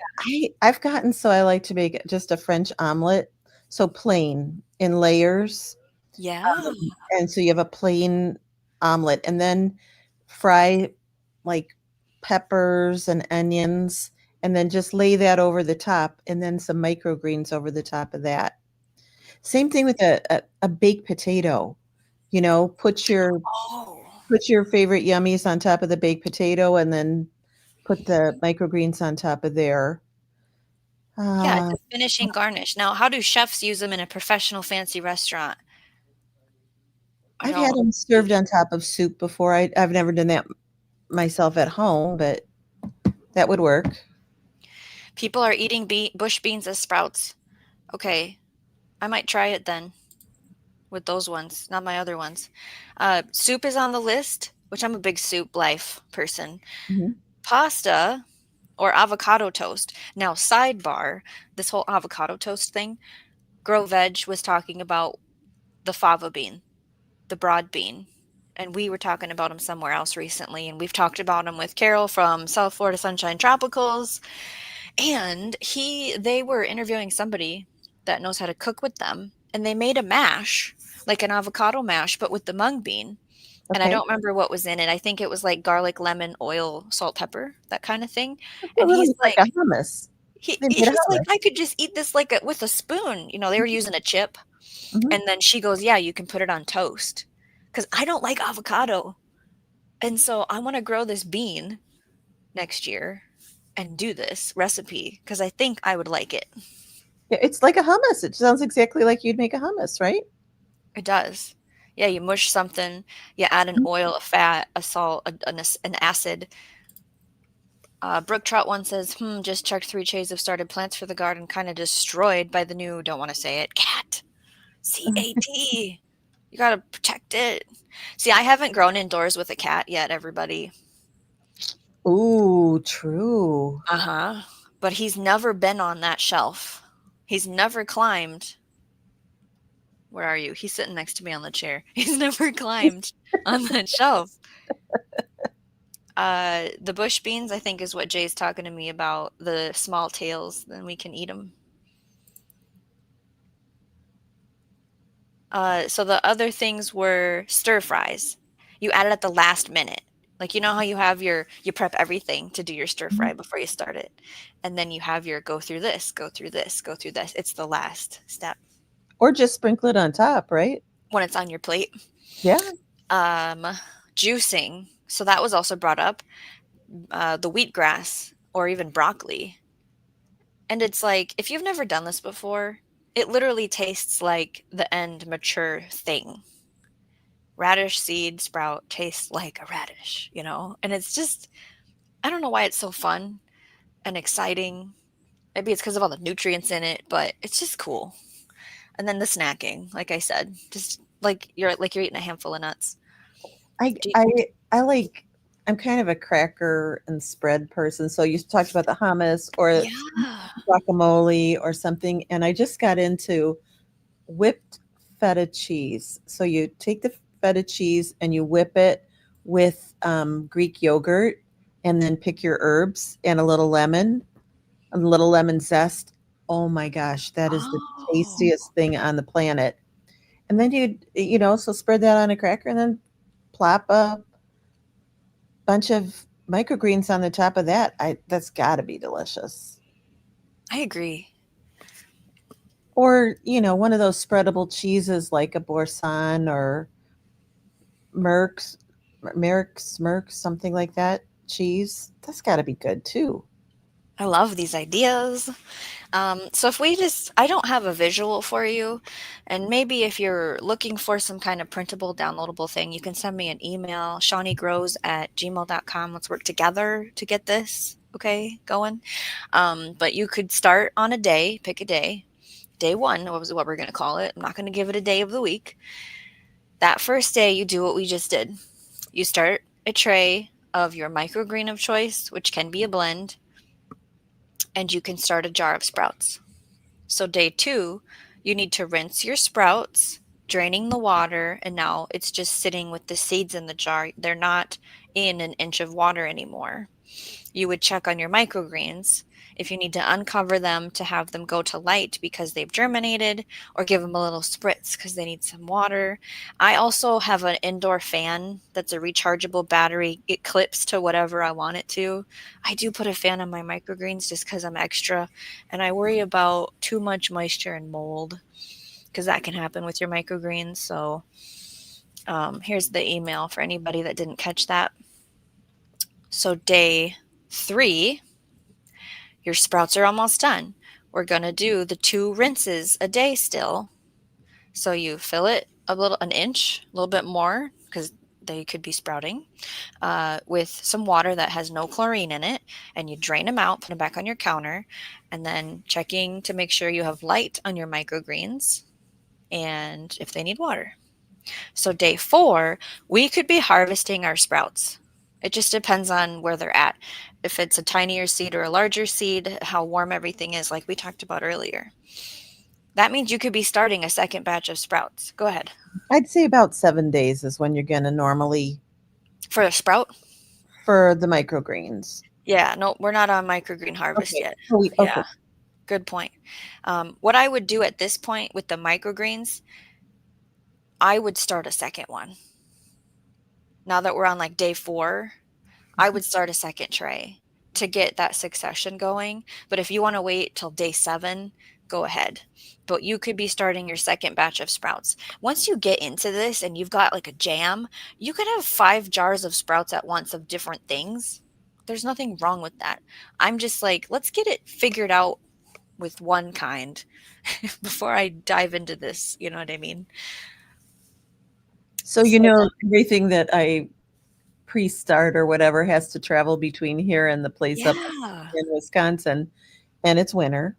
I've gotten so I like to make just a French omelet, so plain in layers. yeah, And so you have a plain omelet and then fry like peppers and onions and then just lay that over the top and then some microgreens over the top of that. Same thing with a baked potato. You know, oh, put your favorite yummies on top of the baked potato and then put the microgreens on top of there. yeah, it's Uh, a finishing garnish. Now, how do chefs use them in a professional fancy restaurant? I I've had don't. them served on top of soup before. I've never done that myself at home, but that would work. People are eating bush beans as sprouts. Okay, I might try it then with those ones, not my other ones. Soup is on the list, which I'm a big soup life person. Mhm. Pasta or avocado toast. Now, sidebar, this whole avocado toast thing, Grow Veg was talking about the fava bean, the broad bean. And we were talking about them somewhere else recently. And we've talked about them with Carol from South Florida Sunshine Tropicals. And they were interviewing somebody that knows how to cook with them. And they made a mash, like an avocado mash, but with the mung bean. And I Okay. don't remember what was in it. I think it was like garlic, lemon, oil, salt, pepper, that kind of thing. It's And literally he's like a like, hummus. They made a he's like, hummus. I could just eat this like with a spoon. They were using a chip. Mhm. And then she goes, yeah, you can put it on toast. Because I don't like avocado. And so I want to grow this bean next year and do this recipe because I think I would like it. Yeah, it's like a hummus. It sounds exactly like you'd make a hummus, right? It does. Yeah, you mush something, you add an Mhm. oil, a fat, a salt, an acid. Brooke Trout one says, just checked 3 trays of started plants for the garden, kind of destroyed by the new, don't want to say it, cat. CAT. You got to protect it. See, I haven't grown indoors with a cat yet, everybody. Ooh, true. Uh-huh. But he's never been on that shelf. He's never climbed. Where are you? He's sitting next to me on the chair. He's never climbed on that shelf. The bush beans, I think, is what Jay's talking to me about. The small tails, then we can eat them. So the other things were stir fries. You add it at the last minute. Like how you prep everything to do your stir Mhm. fry before you start it. And then you have your go through this, go through this, go through this. It's the last step Or just sprinkle it on top, right? when it's on your plate. Yeah. Um, Juicing. So that was also brought up. The wheatgrass or even broccoli. And it's like, if you've never done this before, it literally tastes like the end mature thing. Radish seed sprout tastes like a radish. And it's just, I don't know why it's so fun and exciting. Maybe it's because of all the nutrients in it, but it's just cool. And then the snacking, like I said, just like you're eating a handful of nuts. I Do I I like I'm kind of a cracker and spread person. So you talked about the hummus or Yeah. guacamole or something, and I just got into whipped feta cheese. So you take the feta cheese and you whip it with Greek yogurt, and then pick your herbs and a little lemon zest. Oh my gosh, that is the Oh, tastiest thing on the planet. And then so spread that on a cracker and then plop a bunch of microgreens on the top of that. That's got to be delicious. I agree. Or, one of those spreadable cheeses like a Boursin or Merck's Merrick Smirk, something like that, cheese. That's got to be good too. I love these ideas. So if we just, I don't have a visual for you, and maybe if you're looking for some kind of printable, downloadable thing, you can send me an email, shawneegrows@gmail.com. Let's work together to get this, okay, going. But you could start on a day, pick a day. Day one was what we're going to call it. I'm not going to give it a day of the week. That first day, you do what we just did. You start a tray of your microgreen of choice, which can be a blend, and you can start a jar of sprouts. So day two, you need to rinse your sprouts, draining the water, and now it's just sitting with the seeds in the jar. They're not in an inch of water anymore. You would check on your microgreens if you need to uncover them to have them go to light because they've germinated, or give them a little spritz because they need some water. I also have an indoor fan that's a rechargeable battery. It clips to whatever I want it to. I do put a fan on my microgreens just because I'm extra, and I worry about too much moisture and mold because that can happen with your microgreens. So here's the email for anybody that didn't catch that. So day 3, your sprouts are almost done. We're going to do the 2 rinses a day still. So you fill it an inch, a little bit more, because they could be sprouting, with some water that has no chlorine in it, and you drain them out, put them back on your counter, and then checking to make sure you have light on your microgreens and if they need water. So day 4, we could be harvesting our sprouts. It just depends on where they're at. If it's a tinier seed or a larger seed, how warm everything is, like we talked about earlier. That means you could be starting a second batch of sprouts. Go ahead. I'd say about 7 days is when you're going to normally For a sprout? for the microgreens. Yeah, no, we're not on microgreen harvest Okay. yet. Okay. Yeah, good point. What I would do at this point with the microgreens, I would start a second one. Now that we're on like day 4, I would start a second tray to get that succession going. But if you want to wait till day 7, go ahead. But you could be starting your second batch of sprouts. Once you get into this and you've got like a jam, you can have 5 jars of sprouts at once of different things. There's nothing wrong with that. I'm just like, let's get it figured out with one kind before I dive into this. You know what I mean? So, everything that I pre-start or whatever has to travel between here and the place up Yeah. in Wisconsin, and it's winter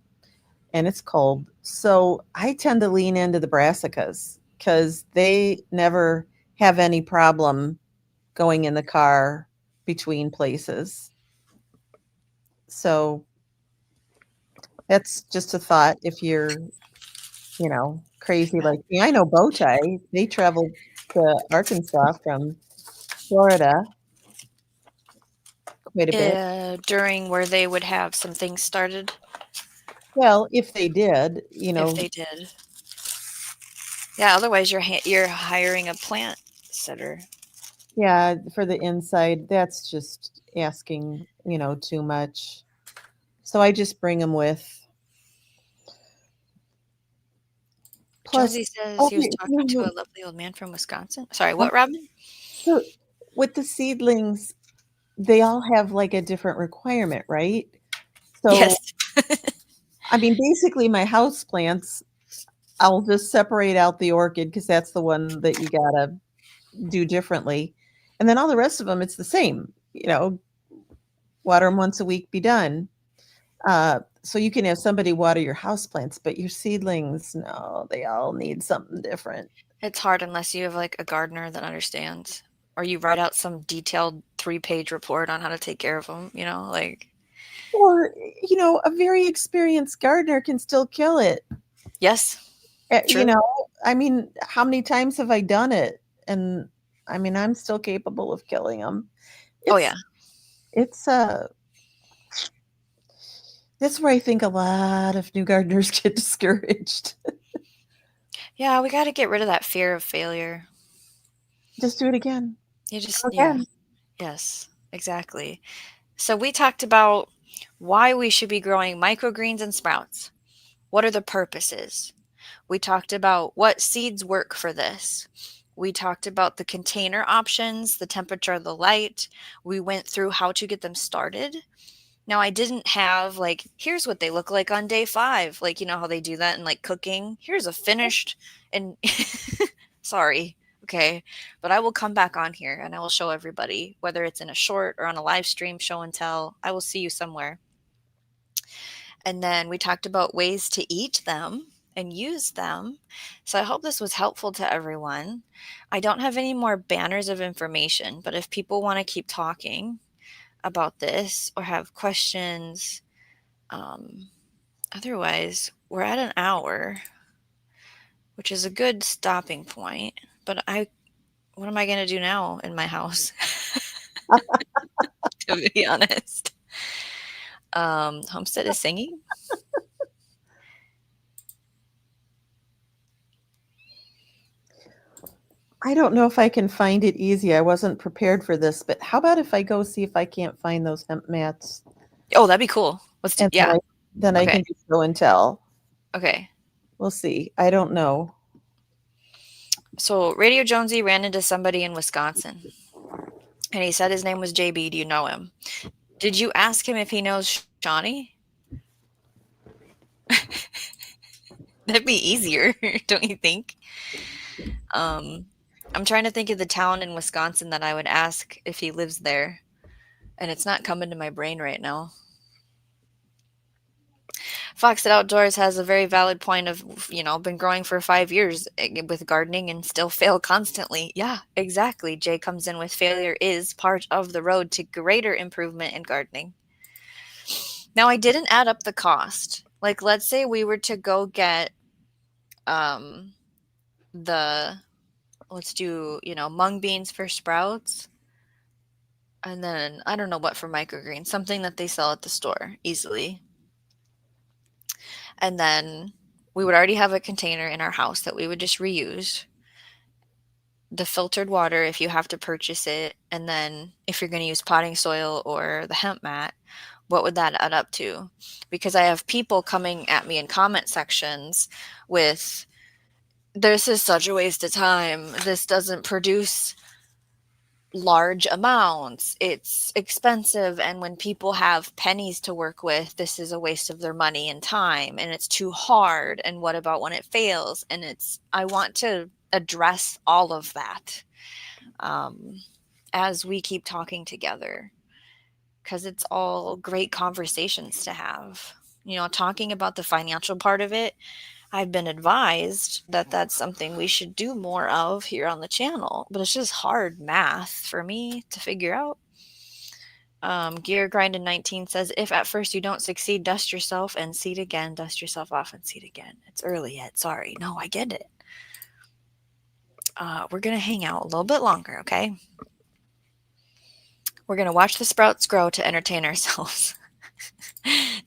and it's cold. So I tend to lean into the brassicas because they never have any problem going in the car between places. So that's just a thought if you're, crazy like me. I know bow tie, they travel to Arkansas from Florida quite a bit. During where they would have some things started, Well, if they did, if they did. Yeah, otherwise you're hiring a plant sitter. yeah, for the inside, that's just asking, too much. So I just bring them with. Plus, Josie says he was okay, talking to a lovely old man from Wisconsin. Sorry, what, Robin? so with the seedlings, they all have like a different requirement, right? So, Yes. I mean, basically, my house plants, I'll just separate out the orchid because that's the one that you gotta do differently, and then all the rest of them, it's the same. Water them once a week, be done. So you can have somebody water your house plants, but your seedlings, no, they all need something different. It's hard unless you have like a gardener that understands, or you write out some detailed 3-page report on how to take care of them, like. Or, a very experienced gardener can still kill it. Yes. True. I mean, how many times have I done it? And I mean, I'm still capable of killing them. Oh yeah. It's that's where I think a lot of new gardeners get discouraged. Yeah, we got to get rid of that fear of failure. Just do it again. You just, Again. yeah. Yes, exactly. So we talked about why we should be growing microgreens and sprouts. What are the purposes? We talked about what seeds work for this. We talked about the container options, the temperature, the light. We went through how to get them started. Now, I didn't have like, here's what they look like on day 5. Like, you know how they do that in like cooking? Here's a finished and sorry. Okay. But I will come back on here and I will show everybody, whether it's in a short or on a live stream, show and tell. I will see you somewhere. And then we talked about ways to eat them and use them. So I hope this was helpful to everyone. I don't have any more banners of information, but if people want to keep talking about this or have questions, otherwise we're at an hour, which is a good stopping point. But what am I going to do now in my house? To be honest. Homestead is singing. I don't know if I can find it easy. I wasn't prepared for this, but how about if I go see if I can't find those hemp mats? Oh, that'd be cool. Let's do, And yeah. then I can just go and tell. Okay. We'll see. I don't know. So Radio Jonesy ran into somebody in Wisconsin, and he said his name was JB. Do you know him? Did you ask him if he knows Shawnee? That'd be easier, don't you think? I'm trying to think of the town in Wisconsin that I would ask if he lives there, and it's not coming to my brain right now. Fox at Outdoors has a very valid point of, been growing for 5 years with gardening and still fail constantly. Yeah, exactly. Jay comes in with failure is part of the road to greater improvement in gardening. Now, I didn't add up the cost. Like, let's say we were to go get let's do, mung beans for sprouts. And then, I don't know what for microgreens, something that they sell at the store easily. And then we would already have a container in our house that we would just reuse. The filtered water, if you have to purchase it, and then if you're going to use potting soil or the hemp mat, what would that add up to? Because I have people coming at me in comment sections with, this is such a waste of time. This doesn't produce large amounts. It's expensive. And when people have pennies to work with, this is a waste of their money and time, and it's too hard. And what about when it fails? And I want to address all of that as we keep talking together, because it's all great conversations to have. Talking about the financial part of it, I've been advised that that's something we should do more of here on the channel, but it's just hard math for me to figure out. Gear Grindin 19 says, if at first you don't succeed, dust yourself and seed again, dust yourself off and seed again. It's early yet. Sorry. No, I get it. We're going to hang out a little bit longer, okay? We're going to watch the sprouts grow to entertain ourselves.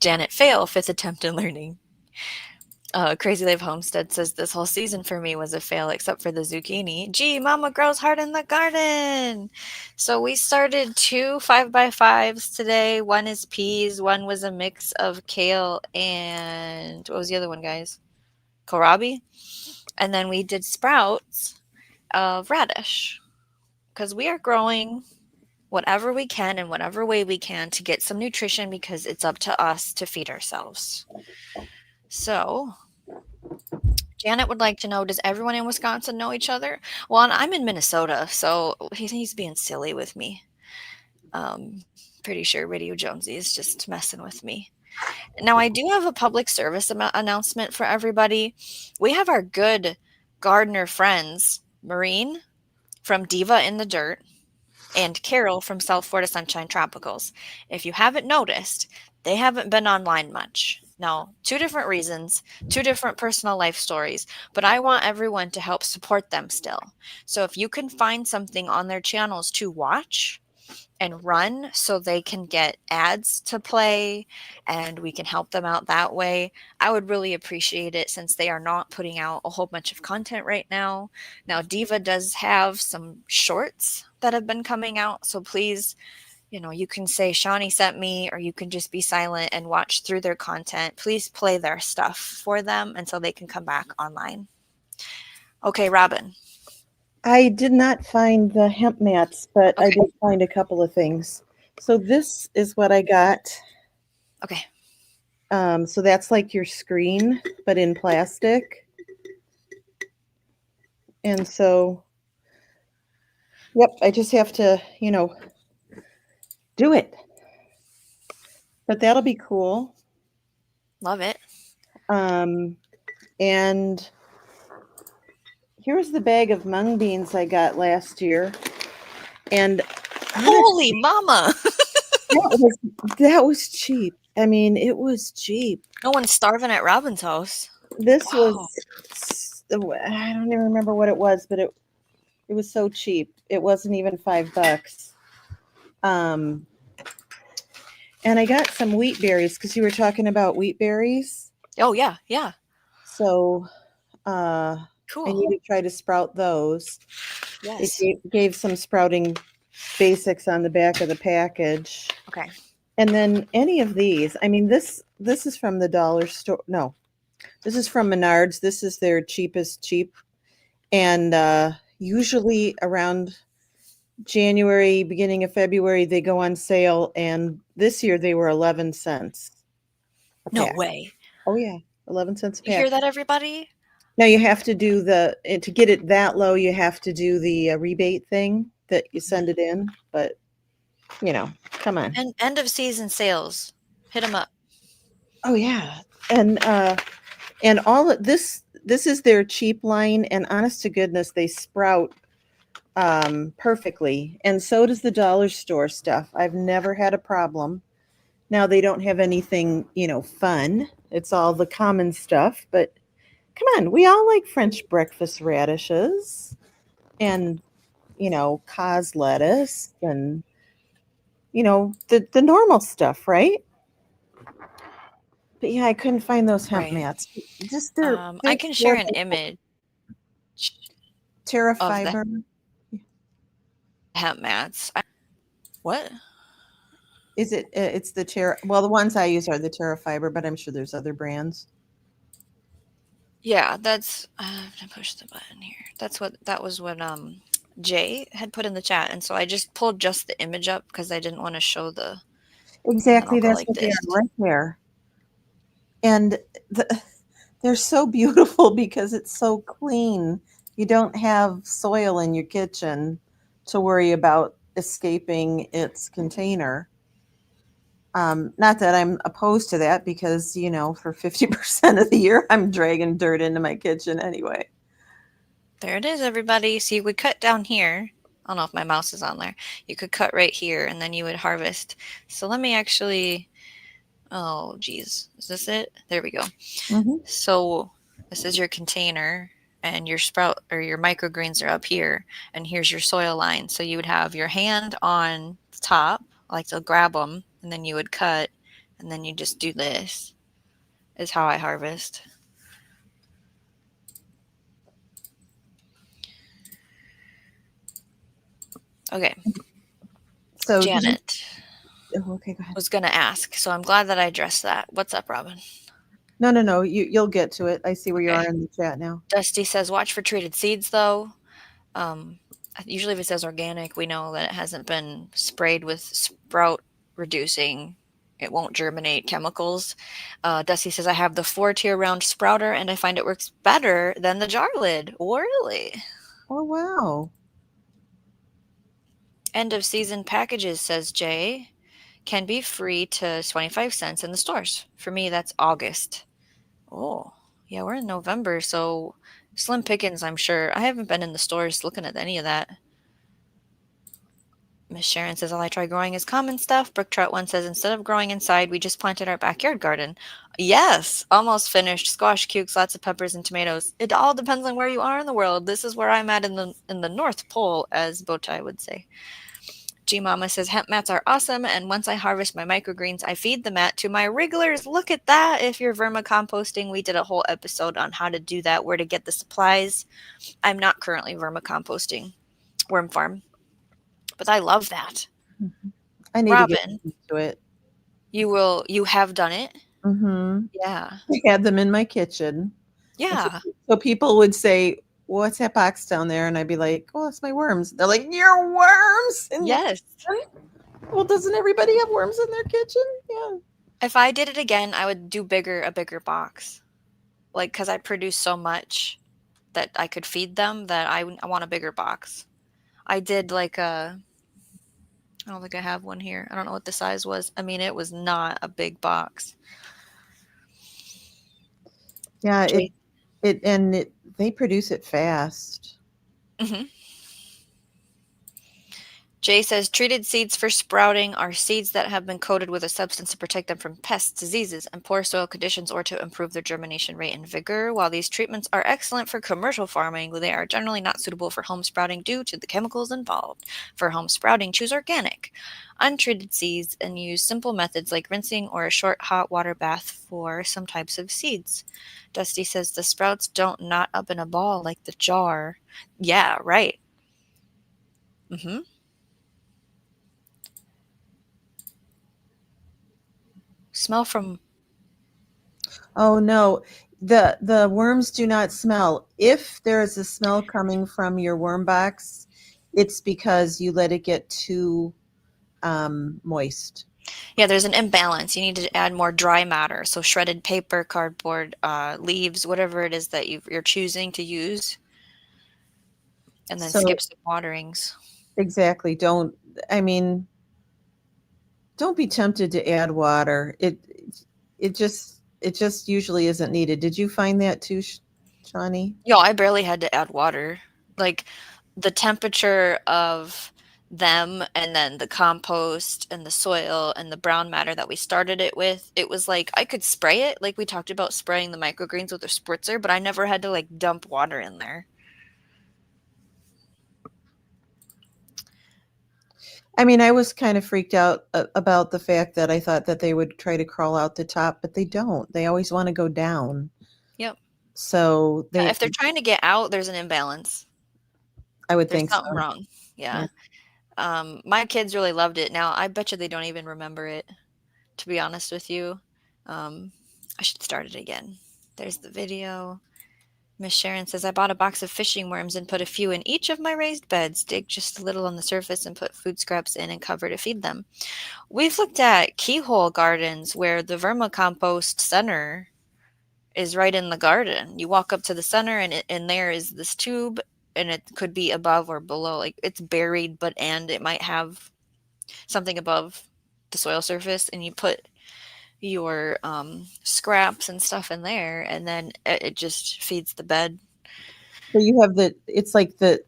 Janet fail, 5th attempt in learning. Crazy Live Homestead says, this whole season for me was a fail except for the zucchini. Gee, Mama grows hard in the garden. So we started 2 5x5s today. One is peas. One was a mix of kale and what was the other one, guys? Kohlrabi. And then we did sprouts of radish, because we are growing whatever we can in whatever way we can to get some nutrition, because it's up to us to feed ourselves. So Janet would like to know, does everyone in Wisconsin know each other? Well, and I'm in Minnesota, so he's being silly with me. Pretty sure Radio Jonesy is just messing with me. Now, I do have a public service announcement for everybody. We have our good gardener friends, Maureen from Diva In The Dirt and Carol from South Florida Sunshine Tropicals. If you haven't noticed, they haven't been online much. Now, 2 different reasons, 2 different personal life stories, but I want everyone to help support them still. So if you can find something on their channels to watch and run so they can get ads to play and we can help them out that way, I would really appreciate it, since they are not putting out a whole bunch of content right now. Now, Diva does have some shorts that have been coming out, so please, you can say Shawnee sent me, or you can just be silent and watch through their content. Please play their stuff for them until they can come back online. Okay, Robin. I did not find the hemp mats, but I Okay. did find a couple of things. So this is what I got. Okay. So that's like your screen, but in plastic. And so, yep, I just have to, do it. But that'll be cool. Love it. And here's the bag of mung beans I got last year. And Holy mama. that was cheap. I mean, it was cheap. No one's starving at Robin's house. This Wow. was, I don't even remember what it was, but it was so cheap. It wasn't even $5. And I got some wheat berries because you were talking about wheat berries. Oh, yeah. Yeah. So I Cool. need to try to sprout those. Yes. It gave some sprouting basics on the back of the package. Okay. And then any of these, I mean, this is from the dollar store. No, this is from Menards. This is their cheapest cheap. And usually around January, beginning of February, they go on sale. And this year they were 11 cents a No pack. way. Oh, yeah. 11 cents a You pack. hear that, everybody? Now you have to do to get it that low, you have to do the rebate thing that you send it in. But, come on. End of season sales. Hit them up. Oh, yeah. And all of this is their cheap line. And honest to goodness, they sprout perfectly. And so does the dollar store stuff. I've never had a problem. Now they don't have anything, fun. It's all the common stuff. But come on, we all like French breakfast radishes and, cos lettuce and, the normal stuff, right? But yeah, I couldn't find those hemp Right. mats. Just I can share an image Terra of the fiber. hemp mats. What? Is it? It's the Terra. Well, the ones I use are the Terra fiber, but I'm sure there's other brands. Yeah, that's. I have to push the button here. That was what Jay had put in the chat, and so I just pulled just the image up because I didn't want to show the. Exactly, Go that's like what they this. are right there. And they're so beautiful because it's so clean. You don't have soil in your kitchen to worry about escaping its container. Not that I'm opposed to that because, for 50% of the year, I'm dragging dirt into my kitchen anyway. There it is, everybody. So you would cut down here. I don't know if my mouse is on there. You could cut right here, and then you would harvest. So let me actually. Oh, geez. Is this it? There we go. Mm-hmm. So this is your container, and your sprout or your microgreens are up here, and here's your soil line. So you would have your hand on the top, like to grab them, and then you would cut, and then you just do this. Is how I harvest. Okay. So Janet okay, go ahead. was going to ask, so I'm glad that I addressed that. What's up, Robin? No. You'll get to it. I see where you are in the chat now. Dusty says, watch for treated seeds, though. Usually if it says organic, we know that it hasn't been sprayed with sprout reducing. It won't germinate chemicals. Dusty says, I have the 4-tier round sprouter, and I find it works better than the jar lid. Really? Oh, wow. End of season packages, says Jay, can be free to 25 cents in the stores. For me, that's August. Oh, yeah, we're in November, so slim pickings, I'm sure. I haven't been in the stores looking at any of that. Miss Sharon says, all I try growing is common stuff. Brook Trout 1 says, instead of growing inside, we just planted our backyard garden. Yes, almost finished. Squash, cukes, lots of peppers and tomatoes. It all depends on where you are in the world. This is where I'm at in the North Pole, as Bowtie would say. G Mama says, hemp mats are awesome, and once I harvest my microgreens, I feed the mat to my wrigglers. Look at that. If you're vermicomposting, we did a whole episode on how to do that, where to get the supplies. I'm not currently vermicomposting Worm Farm, but I love that. Mm-hmm. I need Robin, to get into it. You have done it? Mm-hmm. Yeah. I had them in my kitchen. Yeah. So people would say, what's that box down there? And I'd be like, oh, it's my worms. They're like, your worms in your Yes. kitchen? Well, doesn't everybody have worms in their kitchen? Yeah. If I did it again, I would do a bigger box. Like, because I produce so much that I could feed them that I want a bigger box. I did like a, I don't think I have one here. I don't know what the size was. I mean, it was not a big box. Yeah, Jay- they produce it fast. Mhm. Jay says treated seeds for sprouting are seeds that have been coated with a substance to protect them from pests, diseases, and poor soil conditions or to improve their germination rate and vigor. While these treatments are excellent for commercial farming, they are generally not suitable for home sprouting due to the chemicals involved. For home sprouting, choose organic, untreated seeds and use simple methods like rinsing or a short hot water bath for some types of seeds. Dusty says the sprouts don't knot up in a ball like the jar. Yeah, right. Mm-hmm. Smell from. Oh no, the worms do not smell. If there is a smell coming from your worm box, it's because you let it get too moist. Yeah, there's an imbalance. You need to add more dry matter. So shredded paper, cardboard, leaves, whatever it is that you're choosing to use, and then So skip some waterings. exactly, I mean, don't be tempted to add water. It just usually isn't needed. Did you find that too, Shawnee? Yo, I barely had to add water. Like the temperature of them and then the compost and the soil and the brown matter that we started it with, it was like I could spray it. Like we talked about spraying the microgreens with a spritzer, but I never had to like dump water in there. I mean, I was kind of freaked out about the fact that I thought that they would try to crawl out the top, but they don't. They always want to go down. Yep. So Yeah, if they're trying to get out, there's an imbalance. I would There's think something so. wrong. Yeah. Yeah. My kids really loved it. Now, I bet you they don't even remember it, to be honest with you. Um, I should start it again. There's the video. Miss Sharon says, I bought a box of fishing worms and put a few in each of my raised beds, dig just a little on the surface and put food scraps in and cover to feed them. We've looked at keyhole gardens where the vermicompost center is right in the garden. You walk up to the center and there is this tube and it could be above or below. Like it's buried, and it might have something above the soil surface and you put your scraps and stuff in there and then it just feeds the bed. So you have it's like the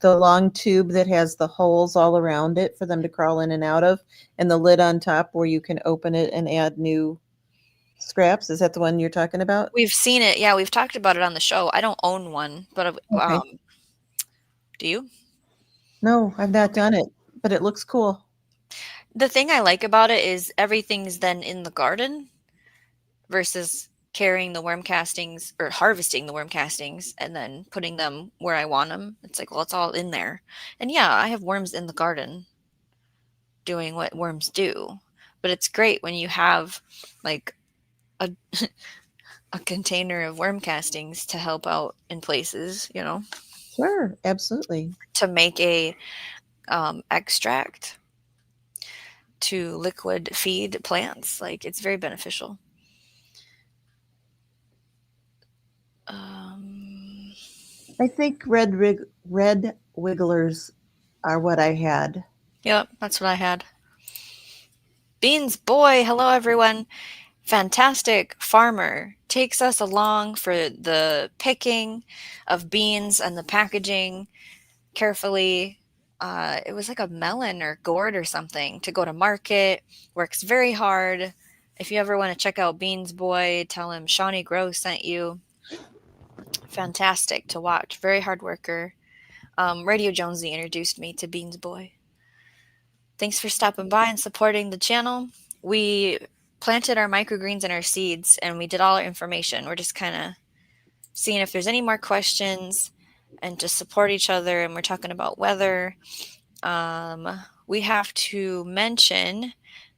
long tube that has the holes all around it for them to crawl in and out of, and the lid on top where you can open it and add new scraps. Is that the one you're talking about? We've seen it. Yeah, we've talked about it on the show. I don't own one, but Okay. do you? No, I've not Okay. done it, but it looks cool. The thing I like about it is everything's then in the garden versus carrying the worm castings or harvesting the worm castings and then putting them where I want them. It's like, well, it's all in there. And yeah, I have worms in the garden doing what worms do. But it's great when you have like a a container of worm castings to help out in places, Sure, absolutely. to make a extract to liquid feed plants. Like it's very beneficial. I think red wigglers are what I had. Yep, that's what I had. Beans Boy, hello everyone. Fantastic farmer takes us along for the picking of beans and the packaging carefully. It was like a melon or gourd or something to go to market. Works very hard. If you ever want to check out Beans Boy, tell him Shawnee Grow sent you. Fantastic to watch. Very hard worker. Radio Jonesy introduced me to Beans Boy. Thanks for stopping by and supporting the channel. We planted our microgreens and our seeds, and we did all our information. We're just kind of seeing if there's any more questions and just support each other. And we're talking about weather. We have to mention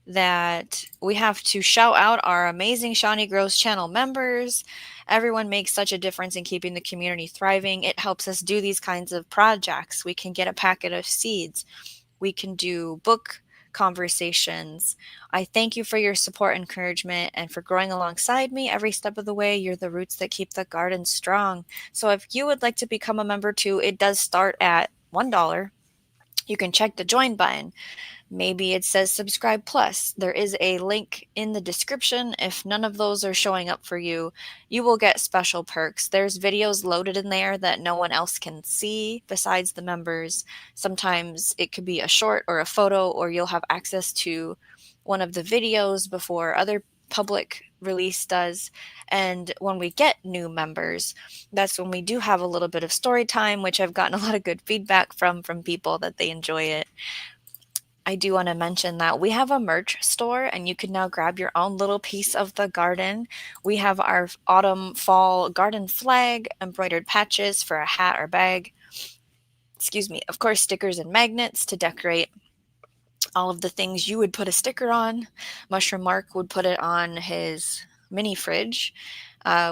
that we have to shout out our amazing Shawnee Grows channel members. Everyone makes such a difference in keeping the community thriving. It helps us do these kinds of projects. We can get a packet of seeds. We can do book conversations. I thank you for your support and encouragement and for growing alongside me every step of the way. You're the roots that keep the garden strong. So if you would like to become a member too, it does start at $1. You can check the join button. Maybe it says subscribe plus. There is a link in the description. If none of those are showing up for you, you will get special perks. There's videos loaded in there that no one else can see besides the members. Sometimes it could be a short or a photo, or you'll have access to one of the videos before other public release does. And when we get new members, that's when we do have a little bit of story time, which I've gotten a lot of good feedback from people that they enjoy it. I do want to mention that we have a merch store and you can now grab your own little piece of the garden. We have our autumn fall garden flag, embroidered patches for a hat or bag. Excuse me. Of course, stickers and magnets to decorate all of the things you would put a sticker on. Mushroom Mark would put it on his mini fridge.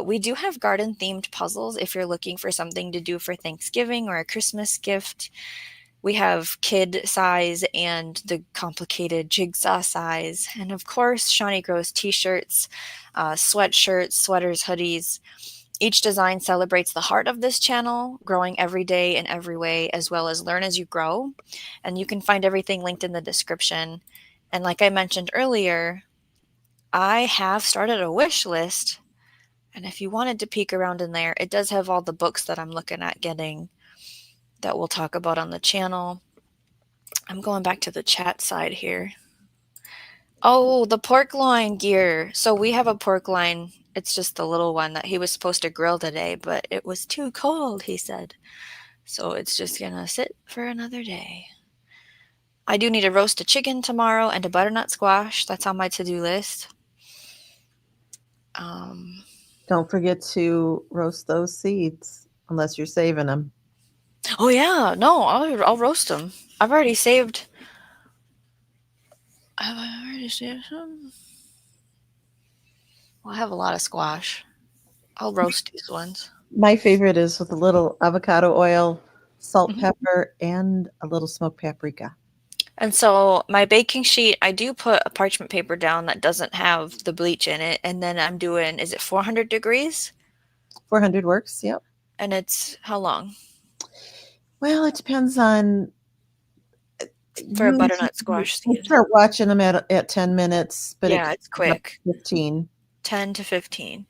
We do have garden themed puzzles if you're looking for something to do for Thanksgiving or a Christmas gift. We have kid size and the complicated jigsaw size. And of course, Shawnee Grows t-shirts, sweatshirts, sweaters, hoodies. Each design celebrates the heart of this channel, growing every day in every way, as well as learn as you grow. And you can find everything linked in the description. And like I mentioned earlier, I have started a wish list. And if you wanted to peek around in there, it does have all the books that I'm looking at getting that we'll talk about on the channel. I'm going back to the chat side here. Oh, the pork loin gear. So we have a pork loin. It's just the little one that he was supposed to grill today, but it was too cold, he said. So it's just going to sit for another day. I do need to roast a chicken tomorrow and a butternut squash. That's on my to-do list. Don't forget to roast those seeds, unless you're saving them. Oh yeah, no, I'll roast them. I've already saved. Have I already saved some? Well, I have a lot of squash. I'll roast these ones. My favorite is with a little avocado oil, salt, Mhm. pepper, and a little smoked paprika. And so my baking sheet, I do put a parchment paper down that doesn't have the bleach in it. And then I'm doing, is it 400 degrees? 400 works, yep. And it's how long? Well, it depends on For a you. butternut squash seed. Start watching them at 10 minutes, but Yeah, it's could be up quick. to 15. 10 to 15.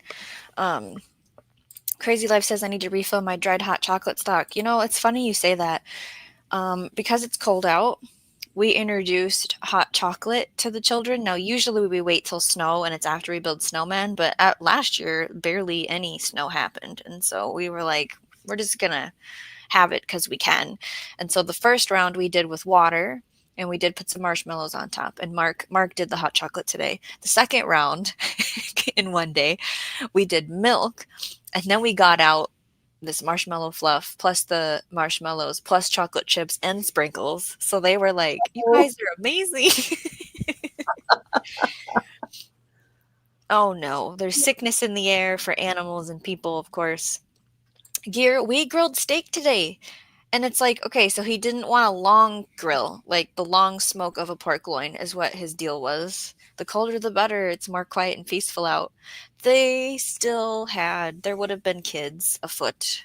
Crazy Life says I need to refill my dried hot chocolate stock. You know, it's funny you say that. Because it's cold out, we introduced hot chocolate to the children. Now, usually we wait till snow and it's after we build snowmen, but last year, barely any snow happened. And so we were like, we're just going to have it because we can. And so the first round we did with water, and we did put some marshmallows on top. And Mark did the hot chocolate today. The second round, in one day, we did milk, and then we got out this marshmallow fluff plus the marshmallows plus chocolate chips and sprinkles. So they were like, you guys are amazing. Oh no, there's sickness in the air for animals and people, of course. Gear, we grilled steak today. And it's like, okay, so he didn't want a long grill, like the long smoke of a pork loin is what his deal was. The colder the better, it's more quiet and peaceful out. They still had, there would have been kids afoot.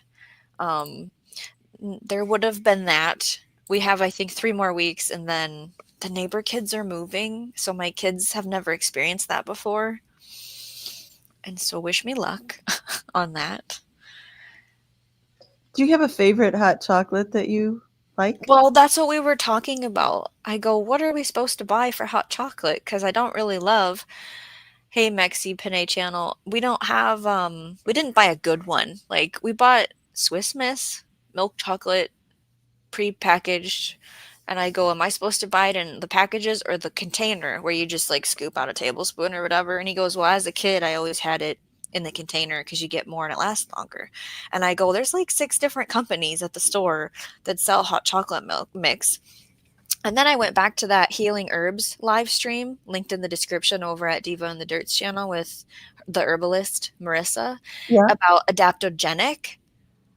There would have been that. We have, I think, 3 more weeks, and then the neighbor kids are moving. So my kids have never experienced that before. And so wish me luck on that. Do you have a favorite hot chocolate that you like? Well, that's what we were talking about. I go, what are we supposed to buy for hot chocolate? Because I don't really love, hey, Mexi Panay channel, we don't have, we didn't buy a good one. Like, we bought Swiss Miss milk chocolate pre-packaged, and I go, am I supposed to buy it in the packages or the container where you just like scoop out a tablespoon or whatever? And he goes, well, as a kid, I always had it in the container because you get more and it lasts longer. And I go, there's like 6 different companies at the store that sell hot chocolate milk mix. And then I went back to that Healing Herbs live stream, linked in the description over at Diva in the Dirt's channel with the herbalist Marissa, Yeah. about adaptogenic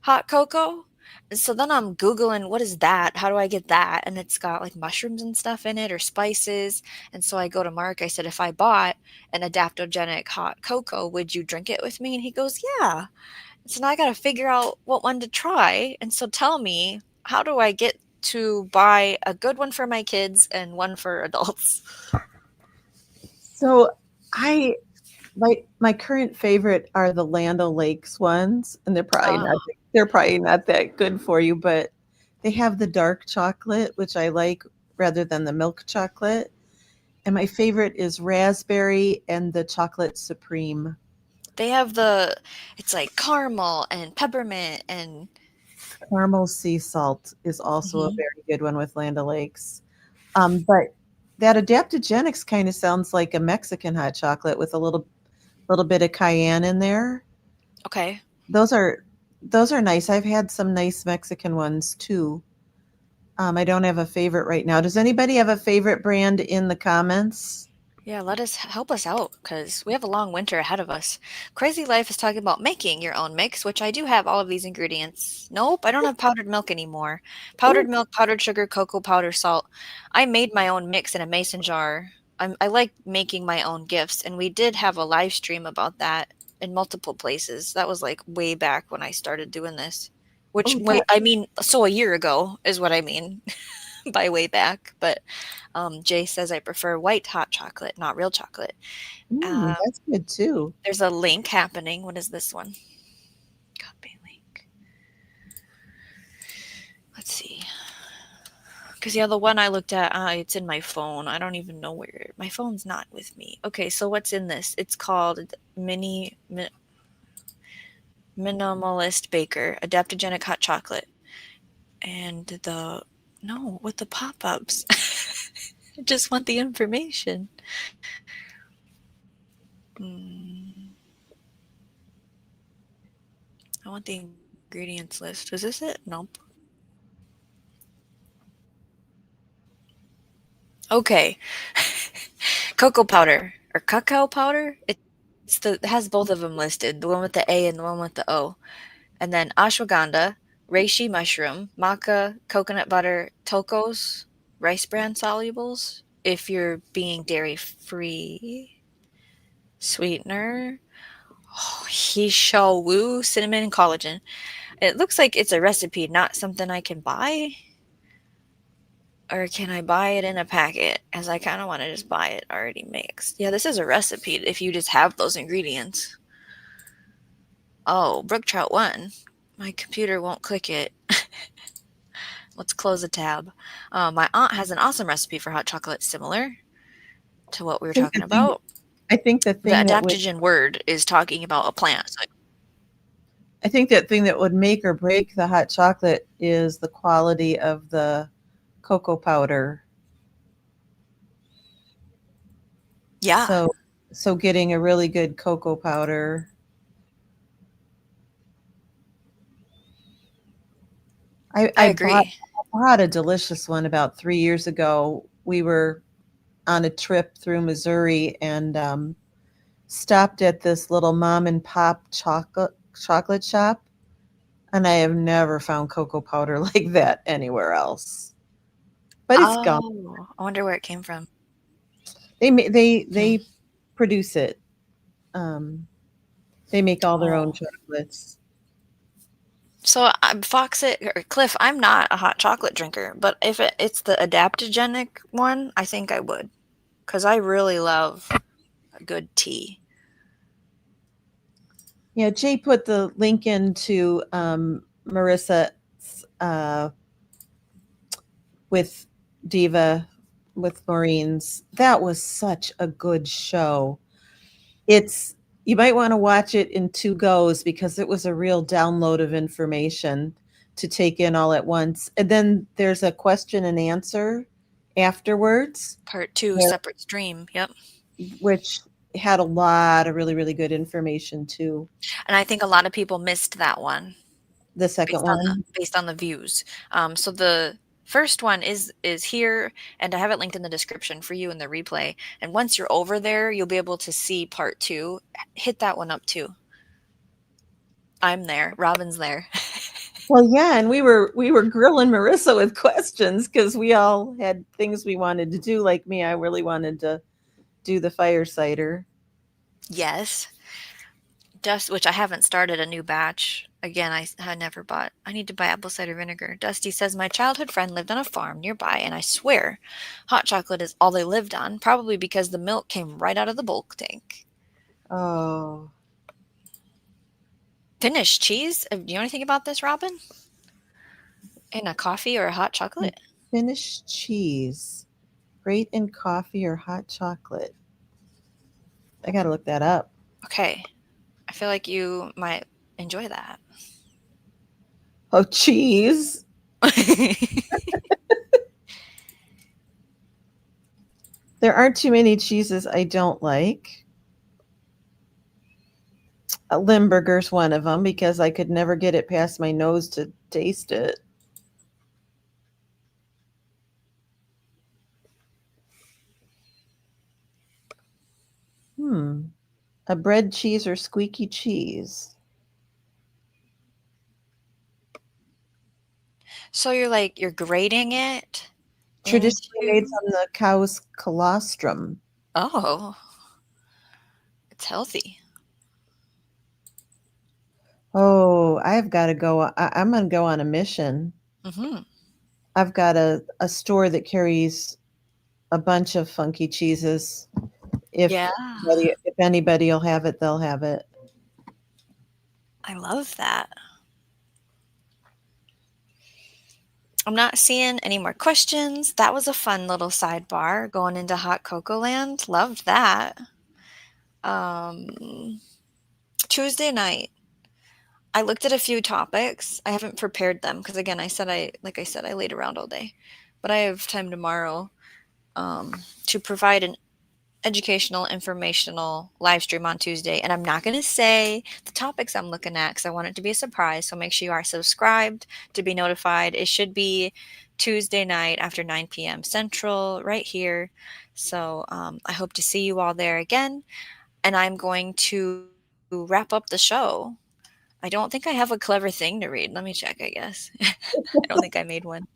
hot cocoa. And so then I'm Googling, what is that? How do I get that? And it's got like mushrooms and stuff in it or spices. And so I go to Mark. I said, if I bought an adaptogenic hot cocoa, would you drink it with me? And he goes, yeah. So now I got to figure out what one to try. And so tell me, how do I get to buy a good one for my kids and one for adults? So I my current favorite are the Land O'Lakes ones, and they're probably not that good for you, but they have the dark chocolate, which I like rather than the milk chocolate. And my favorite is raspberry and the chocolate supreme. They have it's like caramel and peppermint and Caramel sea salt is also a Mhm. very good one with Land O'Lakes. But that adaptogenics kind of sounds like a Mexican hot chocolate with a little bit of cayenne in there. Okay. Those are nice. I've had some nice Mexican ones too. I don't have a favorite right now. Does anybody have a favorite brand in the comments? Yeah, help us out because we have a long winter ahead of us. Crazy Life is talking about making your own mix, which I do have all of these ingredients. Nope, I don't have powdered milk anymore. Ooh, Powdered milk, powdered sugar, cocoa powder, salt. I made my own mix in a mason jar. I like making my own gifts, and we did have a live stream about that in multiple places. That was like way back when I started doing this. Which, oh yeah. wait, I mean, so a year ago is what I mean by way back. But Jay says I prefer white hot chocolate, not real chocolate. That's good too. There's a link happening. What is this one? Copy link. Let's see. Because the one I looked at, it's in my phone. I don't even know where. My phone's not with me. Okay, so what's in this? It's called Minimalist Baker Adaptogenic Hot Chocolate. And with the pop-ups. I just want the information. I want the ingredients list. Is this it? Nope. Okay. Cocoa powder or cacao powder. It has both of them listed. The one with the A and the one with the O. And then ashwagandha, reishi mushroom, maca, coconut butter, tocos, rice bran solubles. If you're being dairy free, sweetener, Hishawu, cinnamon, and collagen. It looks like it's a recipe, not something I can buy. Or can I buy it in a packet? As I kind of want to just buy it already mixed. Yeah, this is a recipe if you just have those ingredients. Oh, brook trout 1. My computer won't click it. Let's close a tab. My aunt has an awesome recipe for hot chocolate similar to what we were talking about. I think the The thing that would adaptogen word is talking about a plant. So I think that thing that would make or break the hot chocolate is the quality of the cocoa powder. yeah, So getting a really good cocoa powder. I I agree. bought a delicious one about 3 years ago. We were on a trip through Missouri and stopped at this little mom and pop chocolate shop, and I have never found cocoa powder like that anywhere else. But it's gone. Oh, I wonder where it came from. They produce it. They make all their own Oh. chocolates. So Cliff, I'm not a hot chocolate drinker, but if it's the adaptogenic one, I think I would, because I really love a good tea. Yeah, Jay put the link into Marissa's with Diva with Maureen's. That was such a good show. You might want to watch it in two goes because it was a real download of information to take in all at once. And then there's a question and answer afterwards, Part 2, where, separate stream. Yep. which had a lot of really, really good information too. And I think a lot of people missed that one The second one. based on the views. So the First one is here, and I have it linked in the description for you in the replay. And once you're over there, you'll be able to see part 2. Hit that one up too. I'm there. Robin's there. Well, yeah, and we were grilling Marissa with questions because we all had things we wanted to do. Like me, I really wanted to do the fire cider. Yes. Which I haven't started a new batch. Again, I never bought. I need to buy apple cider vinegar. Dusty says, my childhood friend lived on a farm nearby, and I swear hot chocolate is all they lived on, probably because the milk came right out of the bulk tank. Oh. Finnish cheese? Do you know anything about this, Robin? In a coffee or a hot chocolate? Finnish cheese. Great in coffee or hot chocolate. I got to look that up. Okay. I feel like you might enjoy that. Oh, cheese. There aren't too many cheeses I don't like. Limburger's one of them because I could never get it past my nose to taste it. A bread cheese or squeaky cheese? So you're grating it? Traditionally made from the cow's colostrum. Oh. It's healthy. Oh, I've got to go. I'm going to go on a mission. Mm-hmm. I've got a store that carries a bunch of funky cheeses. If anybody will have it, they'll have it. I love that. I'm not seeing any more questions. That was a fun little sidebar going into hot cocoa land. Loved that. Tuesday night, I looked at a few topics. I haven't prepared them because, again, I laid around all day. But I have time tomorrow to provide an educational, informational live stream on Tuesday. And I'm not going to say the topics I'm looking at because I want it to be a surprise. So make sure you are subscribed to be notified. It should be Tuesday night after 9 p.m. Central right here. So I hope to see you all there again. And I'm going to wrap up the show. I don't think I have a clever thing to read. Let me check, I guess. I don't think I made one.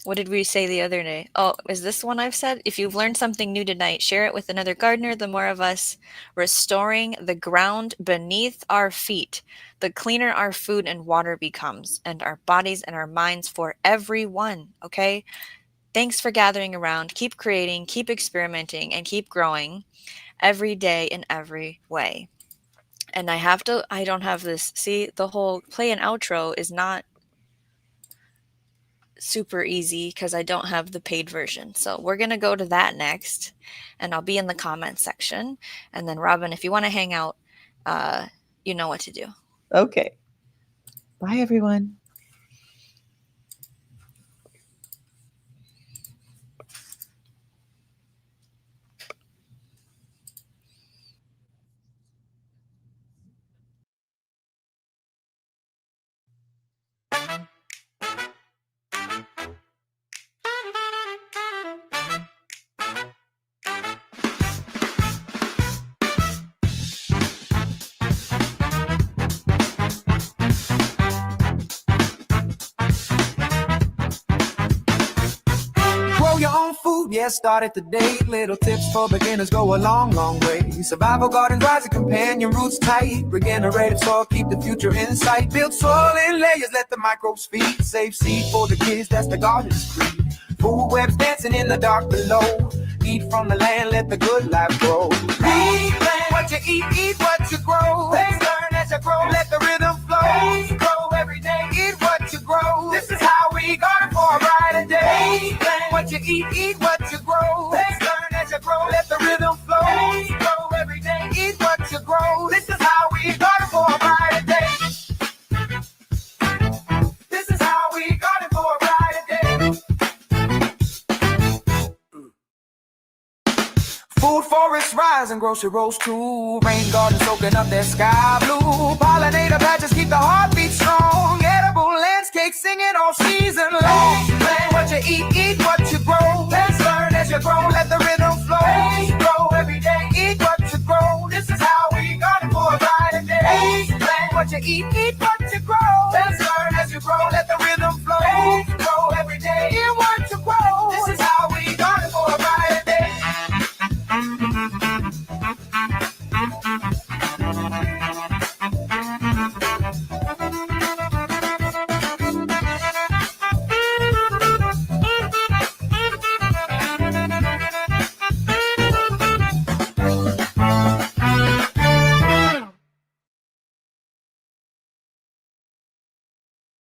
What did we say the other day? Oh, is this one I've said? If you've learned something new tonight, share it with another gardener. The more of us restoring the ground beneath our feet, the cleaner our food and water becomes, and our bodies and our minds for everyone. Okay? Thanks for gathering around. Keep creating, keep experimenting, and keep growing every day in every way. And I don't have this. See, the whole play and outro is not super easy because I don't have the paid version. So we're going to go to that next, and I'll be in the comments section. And then Robin, if you want to hang out, you know what to do. Okay. Bye, everyone. Yeah, started today. Little tips for beginners go a long, long way. Survival gardens, rising companion, roots tight. Regenerated soil, keep the future in sight. Build soil in layers, let the microbes feed. Save seed for the kids, that's the garden's creed. Food webs dancing in the dark below. Eat from the land, let the good life grow. Eat what you eat what you grow. Let's learn as you grow, let the rhythm flow. Grow every day, eat what you grow. This is how we garden for a brighter day. What you eat what you grow. Let's learn as you grow, let the rhythm flow. Grow every day, eat what you grow. This is how we garden for a brighter day. This is how we garden for a brighter day. Food forests rise and grocery rows too. Rain gardens soaking up that sky blue. Pollinator patches keep the heartbeat strong. Edible landscape make singing all season long. Plan what you eat what you grow. Let's learn as you grow, let the rhythm flow. Grow every day, eat what you grow. This is how we gonna provide a day. Plan what you eat what you grow. Let's